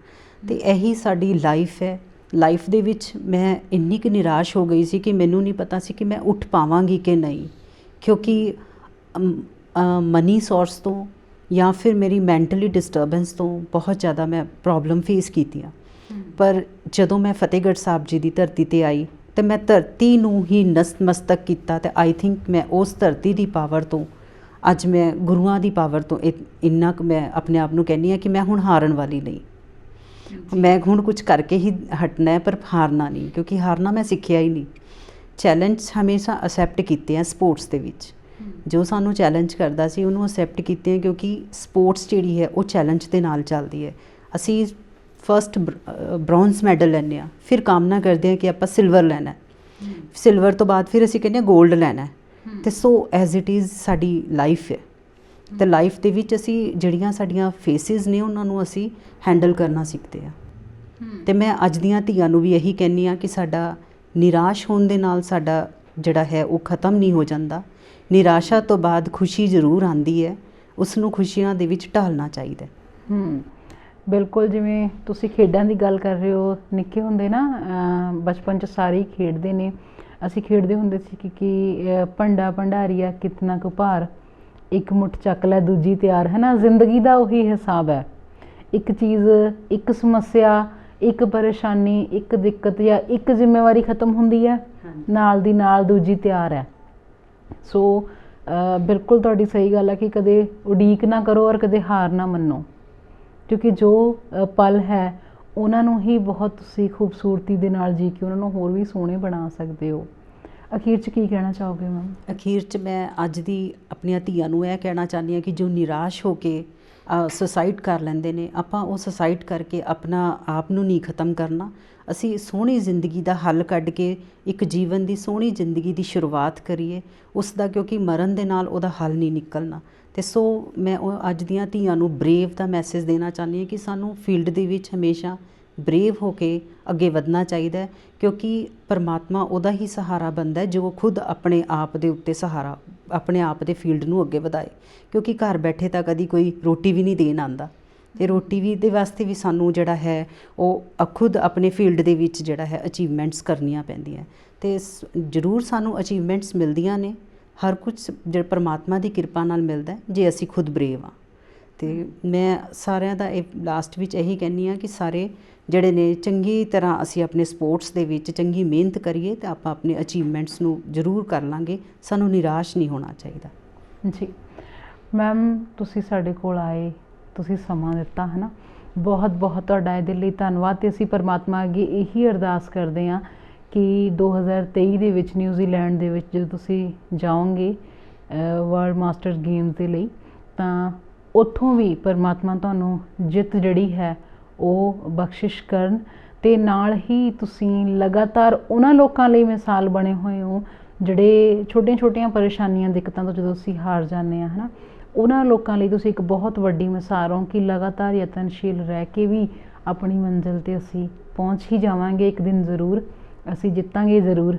ਅਤੇ ਇਹੀ ਸਾਡੀ ਲਾਈਫ ਹੈ। ਲਾਈਫ ਦੇ ਵਿੱਚ ਮੈਂ ਇੰਨੀ ਕੁ ਨਿਰਾਸ਼ ਹੋ ਗਈ ਸੀ ਕਿ ਮੈਨੂੰ ਨਹੀਂ ਪਤਾ ਸੀ ਕਿ ਮੈਂ ਉੱਠ ਪਾਵਾਂਗੀ ਕਿ ਨਹੀਂ, ਕਿਉਂਕਿ ਮਨੀ ਸੋਰਸ ਤੋਂ ਜਾਂ ਫਿਰ ਮੇਰੀ ਮੈਂਟਲੀ ਡਿਸਟਰਬੈਂਸ ਤੋਂ ਬਹੁਤ ਜ਼ਿਆਦਾ ਮੈਂ ਪ੍ਰੋਬਲਮ ਫੇਸ ਕੀਤੀਆਂ। ਪਰ ਜਦੋਂ ਮੈਂ ਫਤਿਹਗੜ੍ਹ ਸਾਹਿਬ ਜੀ ਦੀ ਧਰਤੀ 'ਤੇ ਆਈ ਅਤੇ ਮੈਂ ਧਰਤੀ ਨੂੰ ਹੀ ਨਤਮਸਤਕ ਕੀਤਾ, ਅਤੇ ਆਈ ਥਿੰਕ ਮੈਂ ਉਸ ਧਰਤੀ ਦੀ ਪਾਵਰ ਤੋਂ, ਅੱਜ ਮੈਂ ਗੁਰੂਆਂ ਦੀ ਪਾਵਰ ਤੋਂ ਇੰਨਾ ਕੁ ਮੈਂ ਆਪਣੇ ਆਪ ਨੂੰ ਕਹਿੰਦੀ ਹਾਂ ਕਿ ਮੈਂ ਹੁਣ ਹਾਰਨ ਵਾਲੀ ਨਹੀਂ। ਮੈਂ ਹੁਣ ਕੁਝ ਕਰਕੇ ਹੀ ਹਟਣਾ ਹੈ, ਪਰ ਹਾਰਨਾ ਨਹੀਂ, ਕਿਉਂਕਿ ਹਾਰਨਾ ਮੈਂ ਸਿੱਖਿਆ ਹੀ ਨਹੀਂ। ਚੈਲੰਜ ਹਮੇਸ਼ਾ ਅਸੈਪਟ ਕੀਤੇ ਆ ਸਪੋਰਟਸ ਦੇ ਵਿੱਚ। ਜੋ ਸਾਨੂੰ ਚੈਲੰਜ ਕਰਦਾ ਸੀ ਉਹਨੂੰ ਅਸੈਪਟ ਕੀਤੇ ਆ, ਕਿਉਂਕਿ ਸਪੋਰਟਸ ਜਿਹੜੀ ਹੈ ਉਹ ਚੈਲੰਜ ਦੇ ਨਾਲ ਚੱਲਦੀ ਹੈ। ਅਸੀਂ ਫਸਟ ਬ੍ਰੌਂਜ਼ ਮੈਡਲ ਲੈਂਦੇ ਹਾਂ, ਫਿਰ ਕਾਮਨਾ ਕਰਦੇ ਹਾਂ ਕਿ ਆਪਾਂ ਸਿਲਵਰ ਲੈਣਾ, ਸਿਲਵਰ ਤੋਂ ਬਾਅਦ ਫਿਰ ਅਸੀਂ ਕਹਿੰਦੇ ਹਾਂ ਗੋਲਡ ਲੈਣਾ। ਅਤੇ ਸੋ ਐਜ਼ ਇਟ ਇਜ਼ ਸਾਡੀ ਲਾਈਫ ਹੈ। ਅਤੇ ਲਾਈਫ ਦੇ ਵਿੱਚ ਅਸੀਂ ਜਿਹੜੀਆਂ ਸਾਡੀਆਂ ਫੇਸਿਸ ਨੇ ਉਹਨਾਂ ਨੂੰ ਅਸੀਂ ਹੈਂਡਲ ਕਰਨਾ ਸਿੱਖਦੇ ਹਾਂ। ਅਤੇ ਮੈਂ ਅੱਜ ਦੀਆਂ ਧੀਆਂ ਨੂੰ ਵੀ ਇਹੀ ਕਹਿੰਦੀ ਹਾਂ ਕਿ ਸਾਡਾ ਨਿਰਾਸ਼ ਹੋਣ ਦੇ ਨਾਲ ਸਾਡਾ ਜਿਹੜਾ ਹੈ ਉਹ ਖ਼ਤਮ ਨਹੀਂ ਹੋ ਜਾਂਦਾ। ਨਿਰਾਸ਼ਾ ਤੋਂ ਬਾਅਦ ਖੁਸ਼ੀ ਜ਼ਰੂਰ ਆਉਂਦੀ ਹੈ, ਉਸ ਨੂੰ ਖੁਸ਼ੀਆਂ ਦੇ ਵਿੱਚ ਢਾਲਣਾ ਚਾਹੀਦਾ। ਬਿਲਕੁਲ, ਜਿਵੇਂ ਤੁਸੀਂ ਖੇਡਾਂ ਦੀ ਗੱਲ ਕਰ ਰਹੇ ਹੋ, ਨਿੱਕੇ ਹੁੰਦੇ ਨਾ ਬਚਪਨ 'ਚ ਸਾਰੇ ਹੀ ਖੇਡਦੇ ਨੇ। ਅਸੀਂ ਖੇਡਦੇ ਹੁੰਦੇ ਸੀ ਕਿ ਭੰਡਾ ਭੰਡਾਰੀਆ ਕਿਤਨਾ ਕੁ ਭਾਰ, ਇੱਕ ਮੁੱਠ ਚੱਕ ਲੈ ਦੂਜੀ ਤਿਆਰ, ਹੈ ਨਾ। ਜ਼ਿੰਦਗੀ ਦਾ ਉਹੀ ਹਿਸਾਬ ਹੈ। ਇੱਕ ਚੀਜ਼, ਇੱਕ ਸਮੱਸਿਆ, ਇੱਕ ਪਰੇਸ਼ਾਨੀ, ਇੱਕ ਦਿੱਕਤ ਜਾਂ ਇੱਕ ਜ਼ਿੰਮੇਵਾਰੀ ਖਤਮ ਹੁੰਦੀ ਹੈ, ਨਾਲ ਦੀ ਨਾਲ ਦੂਜੀ ਤਿਆਰ ਹੈ। ਸੋ ਬਿਲਕੁਲ ਤੁਹਾਡੀ ਸਹੀ ਗੱਲ ਹੈ ਕਿ ਕਦੇ ਉਡੀਕ ਨਾ ਕਰੋ ਔਰ ਕਦੇ ਹਾਰ ਨਾ ਮੰਨੋ, ਕਿਉਂਕਿ ਜੋ ਪਲ ਹੈ ਉਹਨਾਂ ਨੂੰ ਹੀ ਬਹੁਤ ਤੁਸੀਂ ਖੂਬਸੂਰਤੀ ਦੇ ਨਾਲ ਜੀ ਕੇ ਉਹਨਾਂ ਨੂੰ ਹੋਰ ਵੀ ਸੋਹਣੇ ਬਣਾ ਸਕਦੇ ਹੋ। ਅਖੀਰ 'ਚ ਕੀ ਕਹਿਣਾ ਚਾਹੋਗੇ ਮੈਮ? ਅਖੀਰ 'ਚ ਮੈਂ ਅੱਜ ਦੀ ਆਪਣੀਆਂ ਧੀਆਂ ਨੂੰ ਇਹ ਕਹਿਣਾ ਚਾਹੁੰਦੀ ਹਾਂ ਕਿ ਜੋ ਨਿਰਾਸ਼ ਹੋ ਕੇ ਸੁਸਾਈਡ ਕਰ ਲੈਂਦੇ ਨੇ, ਆਪਾਂ ਉਹ ਸੁਸਾਈਡ ਕਰਕੇ ਆਪਣਾ ਆਪ ਨੂੰ ਨਹੀਂ ਖ਼ਤਮ ਕਰਨਾ। ਅਸੀਂ ਸੋਹਣੀ ਜ਼ਿੰਦਗੀ ਦਾ ਹੱਲ ਕੱਢ ਕੇ ਇੱਕ ਜੀਵਨ ਦੀ ਸੋਹਣੀ ਜ਼ਿੰਦਗੀ ਦੀ ਸ਼ੁਰੂਆਤ ਕਰੀਏ ਉਸ ਦਾ, ਕਿਉਂਕਿ ਮਰਨ ਦੇ ਨਾਲ ਉਹਦਾ ਹੱਲ ਨਹੀਂ ਨਿਕਲਣਾ। ਤੇ ਸੋ ਮੈਂ ਉਹ ਅੱਜ ਦੀਆਂ ਧੀਆਂ ਨੂੰ ਬਰੇਵ ਦਾ ਮੈਸੇਜ ਦੇਣਾ ਚਾਹੁੰਦੀ ਹਾਂ ਕਿ ਸਾਨੂੰ ਫੀਲਡ ਦੇ ਵਿੱਚ ਹਮੇਸ਼ਾ ਬਰੇਵ ਹੋ ਕੇ ਅੱਗੇ ਵਧਣਾ ਚਾਹੀਦਾ ਹੈ, ਕਿਉਂਕਿ ਪਰਮਾਤਮਾ ਉਹਦਾ ਹੀ ਸਹਾਰਾ ਬਣਦਾ ਹੈ ਜੋ ਖੁਦ ਆਪਣੇ ਆਪ ਦੇ ਉੱਤੇ ਸਹਾਰਾ ਆਪਣੇ ਆਪ ਦੇ ਫੀਲਡ ਨੂੰ ਅੱਗੇ ਵਧਾਏ, ਕਿਉਂਕਿ ਘਰ ਬੈਠੇ ਤਾਂ ਕਦੀ ਕੋਈ ਰੋਟੀ ਵੀ ਨਹੀਂ ਦੇਣ ਆਉਂਦਾ, ਅਤੇ ਰੋਟੀ ਵੀ ਦੇ ਵਾਸਤੇ ਵੀ ਸਾਨੂੰ ਜਿਹੜਾ ਹੈ ਉਹ ਖੁਦ ਆਪਣੇ ਫੀਲਡ ਦੇ ਵਿੱਚ ਜਿਹੜਾ ਹੈ ਅਚੀਵਮੈਂਟਸ ਕਰਨੀਆਂ ਪੈਂਦੀਆਂ, ਅਤੇ ਜ਼ਰੂਰ ਸਾਨੂੰ ਅਚੀਵਮੈਂਟਸ ਮਿਲਦੀਆਂ ਨੇ, ਹਰ ਕੁਝ ਜਿਹੜਾ ਪਰਮਾਤਮਾ ਦੀ ਕਿਰਪਾ ਨਾਲ ਮਿਲਦਾ ਜੇ ਅਸੀਂ ਖੁਦ ਬਰੇਵ ਹਾਂ। ਅਤੇ ਮੈਂ ਸਾਰਿਆਂ ਦਾ ਇਹ ਲਾਸਟ ਵਿੱਚ ਇਹੀ ਕਹਿੰਦੀ ਹਾਂ ਕਿ ਸਾਰੇ ਜਿਹੜੇ ਨੇ ਚੰਗੀ ਤਰ੍ਹਾਂ ਅਸੀਂ ਆਪਣੇ ਸਪੋਰਟਸ ਦੇ ਵਿੱਚ ਚੰਗੀ ਮਿਹਨਤ ਕਰੀਏ ਤਾਂ ਆਪਾਂ ਆਪਣੇ ਅਚੀਵਮੈਂਟਸ ਨੂੰ ਜ਼ਰੂਰ ਕਰ ਲਾਂਗੇ, ਸਾਨੂੰ ਨਿਰਾਸ਼ ਨਹੀਂ ਹੋਣਾ ਚਾਹੀਦਾ। ਜੀ ਮੈਮ, ਤੁਸੀਂ ਸਾਡੇ ਕੋਲ ਆਏ, ਤੁਸੀਂ ਸਮਾਂ ਦਿੱਤਾ ਹੈ ਨਾ, ਬਹੁਤ ਬਹੁਤ ਤੁਹਾਡਾ ਇਹਦੇ ਲਈ ਧੰਨਵਾਦ। ਅਤੇ ਅਸੀਂ ਪਰਮਾਤਮਾ ਅੱਗੇ ਇਹੀ ਅਰਦਾਸ ਕਰਦੇ ਹਾਂ ਕਿ 2023 ਦੇ ਵਿੱਚ ਨਿਊਜ਼ੀਲੈਂਡ ਦੇ ਵਿੱਚ ਜਦੋਂ ਤੁਸੀਂ ਜਾਓਗੇ ਵਰਲਡ ਮਾਸਟਰਸ ਗੇਮਸ ਦੇ ਲਈ, ਤਾਂ ਉੱਥੋਂ ਵੀ ਪਰਮਾਤਮਾ ਤੁਹਾਨੂੰ ਜਿੱਤ ਜਿਹੜੀ ਹੈ ਉਹ ਬਖਸ਼ਿਸ਼ ਕਰਨ, ਅਤੇ ਨਾਲ ਹੀ ਤੁਸੀਂ ਲਗਾਤਾਰ ਉਹਨਾਂ ਲੋਕਾਂ ਲਈ ਮਿਸਾਲ ਬਣੇ ਹੋਏ ਹੋ ਜਿਹੜੇ ਛੋਟੀਆਂ ਛੋਟੀਆਂ ਪਰੇਸ਼ਾਨੀਆਂ ਦਿੱਕਤਾਂ ਤੋਂ ਜਦੋਂ ਅਸੀਂ ਹਾਰ ਜਾਂਦੇ ਹਾਂ ਹੈ ਨਾ, ਉਹਨਾਂ ਲੋਕਾਂ ਲਈ ਤੁਸੀਂ ਇੱਕ ਬਹੁਤ ਵੱਡੀ ਮਿਸਾਲ ਹੋ ਕਿ ਲਗਾਤਾਰ ਯਤਨਸ਼ੀਲ ਰਹਿ ਕੇ ਵੀ ਆਪਣੀ ਮੰਜ਼ਿਲ 'ਤੇ ਅਸੀਂ ਪਹੁੰਚ ਹੀ ਜਾਵਾਂਗੇ ਇੱਕ ਦਿਨ ਜ਼ਰੂਰ, ਅਸੀਂ ਜਿੱਤਾਂਗੇ ਜ਼ਰੂਰ,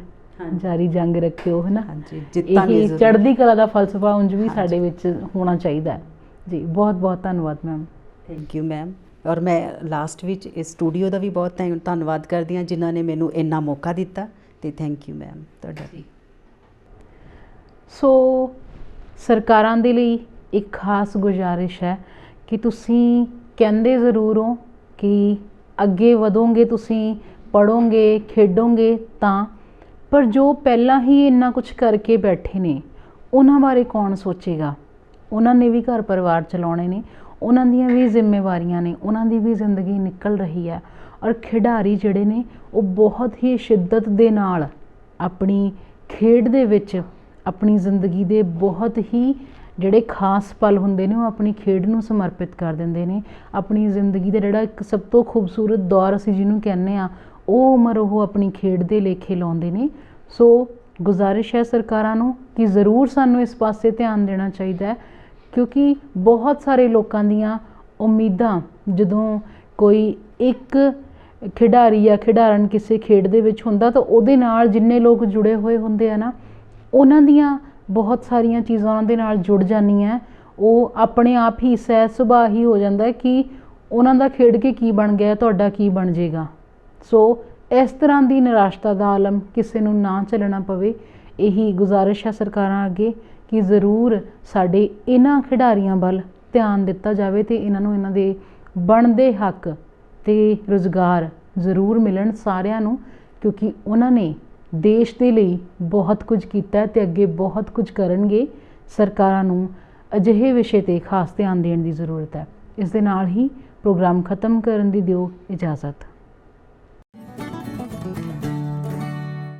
ਜਾਰੀ ਜੰਗ ਰੱਖਿਓ ਹੈ ਨਾ। ਇਹ ਚੜ੍ਹਦੀ ਕਲਾ ਦਾ ਫਲਸਫਾ ਉਂਝ ਵੀ ਸਾਡੇ ਵਿੱਚ ਹੋਣਾ ਚਾਹੀਦਾ ਹੈ। ਜੀ ਬਹੁਤ ਬਹੁਤ ਧੰਨਵਾਦ ਮੈਮ। Thank you ma'am. ਔਰ ਮੈਂ ਲਾਸਟ ਵਿੱਚ ਇਸ ਸਟੂਡੀਓ ਦਾ ਵੀ ਬਹੁਤ ਧੰਨਵਾਦ ਕਰਦੀ ਹਾਂ ਜਿਨ੍ਹਾਂ ਨੇ ਮੈਨੂੰ ਇੰਨਾ ਮੌਕਾ ਦਿੱਤਾ, ਅਤੇ ਥੈਂਕ ਯੂ ਮੈਮ ਤੁਹਾਡਾ ਵੀ। ਸੋ ਸਰਕਾਰਾਂ ਦੇ ਲਈ ਇੱਕ ਖਾਸ ਗੁਜ਼ਾਰਿਸ਼ ਹੈ ਕਿ ਤੁਸੀਂ ਕਹਿੰਦੇ ਜ਼ਰੂਰ ਹੋ ਕਿ ਅੱਗੇ ਵਧੋਗੇ, ਤੁਸੀਂ ਪੜ੍ਹੋਗੇ, ਖੇਡੋਗੇ ਤਾਂ, ਪਰ ਜੋ ਪਹਿਲਾਂ ਹੀ ਇੰਨਾ ਕੁਝ ਕਰਕੇ ਬੈਠੇ ਨੇ ਉਹਨਾਂ ਬਾਰੇ ਕੌਣ ਸੋਚੇਗਾ? ਉਹਨਾਂ ਨੇ ਵੀ ਘਰ ਪਰਿਵਾਰ ਚਲਾਉਣੇ ਨੇ, ਉਹਨਾਂ ਦੀਆਂ ਵੀ ਜ਼ਿੰਮੇਵਾਰੀਆਂ ਨੇ, ਉਹਨਾਂ ਦੀ ਵੀ ਜ਼ਿੰਦਗੀ ਨਿਕਲ ਰਹੀ ਹੈ। ਔਰ ਖਿਡਾਰੀ ਜਿਹੜੇ ਨੇ ਉਹ ਬਹੁਤ ਹੀ ਸ਼ਿੱਦਤ ਦੇ ਨਾਲ ਆਪਣੀ ਖੇਡ ਦੇ ਵਿੱਚ ਆਪਣੀ ਜ਼ਿੰਦਗੀ ਦੇ ਬਹੁਤ ਹੀ ਜਿਹੜੇ ਖਾਸ ਪਲ ਹੁੰਦੇ ਨੇ ਉਹ ਆਪਣੀ ਖੇਡ ਨੂੰ ਸਮਰਪਿਤ ਕਰ ਦਿੰਦੇ ਨੇ। ਆਪਣੀ ਜ਼ਿੰਦਗੀ ਦਾ ਜਿਹੜਾ ਇੱਕ ਸਭ ਤੋਂ ਖੂਬਸੂਰਤ ਦੌਰ ਅਸੀਂ ਜਿਹਨੂੰ ਕਹਿੰਦੇ ਹਾਂ, ਉਹ ਉਮਰ ਉਹ ਆਪਣੀ ਖੇਡ ਦੇ ਲੇਖੇ ਲਾਉਂਦੇ ਨੇ। ਸੋ ਗੁਜ਼ਾਰਿਸ਼ ਹੈ ਸਰਕਾਰਾਂ ਨੂੰ ਕਿ ਜ਼ਰੂਰ ਸਾਨੂੰ ਇਸ ਪਾਸੇ ਧਿਆਨ ਦੇਣਾ ਚਾਹੀਦਾ ਹੈ, ਕਿਉਂਕਿ ਬਹੁਤ ਸਾਰੇ ਲੋਕਾਂ ਦੀਆਂ ਉਮੀਦਾਂ ਜਦੋਂ ਕੋਈ ਇੱਕ ਖਿਡਾਰੀ ਜਾਂ ਖਿਡਾਰਨ ਕਿਸੇ ਖੇਡ ਦੇ ਵਿੱਚ ਹੁੰਦਾ ਤਾਂ ਉਹਦੇ ਨਾਲ ਜਿੰਨੇ ਲੋਕ ਜੁੜੇ ਹੋਏ ਹੁੰਦੇ ਆ ਨਾ, ਉਹਨਾਂ ਦੀਆਂ ਬਹੁਤ ਸਾਰੀਆਂ ਚੀਜ਼ਾਂ ਉਹਨਾਂ ਦੇ ਨਾਲ ਜੁੜ ਜਾਂਦੀਆਂ, ਉਹ ਆਪਣੇ ਆਪ ਹੀ ਸਹਿਜ ਸੁਭਾਅ ਹੀ ਹੋ ਜਾਂਦਾ ਕਿ ਉਹਨਾਂ ਦਾ ਖੇਡ ਕੇ ਕੀ ਬਣ ਗਿਆ, ਤੁਹਾਡਾ ਕੀ ਬਣ ਜਾਏਗਾ। ਸੋ ਇਸ ਤਰ੍ਹਾਂ ਦੀ ਨਿਰਾਸ਼ਤਾ ਦਾ ਆਲਮ ਕਿਸੇ ਨੂੰ ਨਾ ਝੱਲਣਾ ਪਵੇ, ਇਹੀ ਗੁਜ਼ਾਰਿਸ਼ ਹੈ ਸਰਕਾਰਾਂ ਅੱਗੇ ਕਿ ਜ਼ਰੂਰ ਸਾਡੇ ਇਹਨਾਂ ਖਿਡਾਰੀਆਂ ਵੱਲ ਧਿਆਨ ਦਿੱਤਾ ਜਾਵੇ ਅਤੇ ਇਹਨਾਂ ਨੂੰ ਇਹਨਾਂ ਦੇ ਬਣਦੇ ਹੱਕ ਅਤੇ ਰੁਜ਼ਗਾਰ ਜ਼ਰੂਰ ਮਿਲਣ ਸਾਰਿਆਂ ਨੂੰ, ਕਿਉਂਕਿ ਉਹਨਾਂ ਨੇ ਦੇਸ਼ ਦੇ ਲਈ ਬਹੁਤ ਕੁਝ ਕੀਤਾ ਅਤੇ ਅੱਗੇ ਬਹੁਤ ਕੁਝ ਕਰਨਗੇ। ਸਰਕਾਰਾਂ ਨੂੰ ਅਜਿਹੇ ਵਿਸ਼ੇ 'ਤੇ ਖਾਸ ਧਿਆਨ ਦੇਣ ਦੀ ਜ਼ਰੂਰਤ ਹੈ। ਇਸ ਦੇ ਨਾਲ ਹੀ ਪ੍ਰੋਗਰਾਮ ਖਤਮ ਕਰਨ ਦੀ ਦਿਓ ਇਜਾਜ਼ਤ।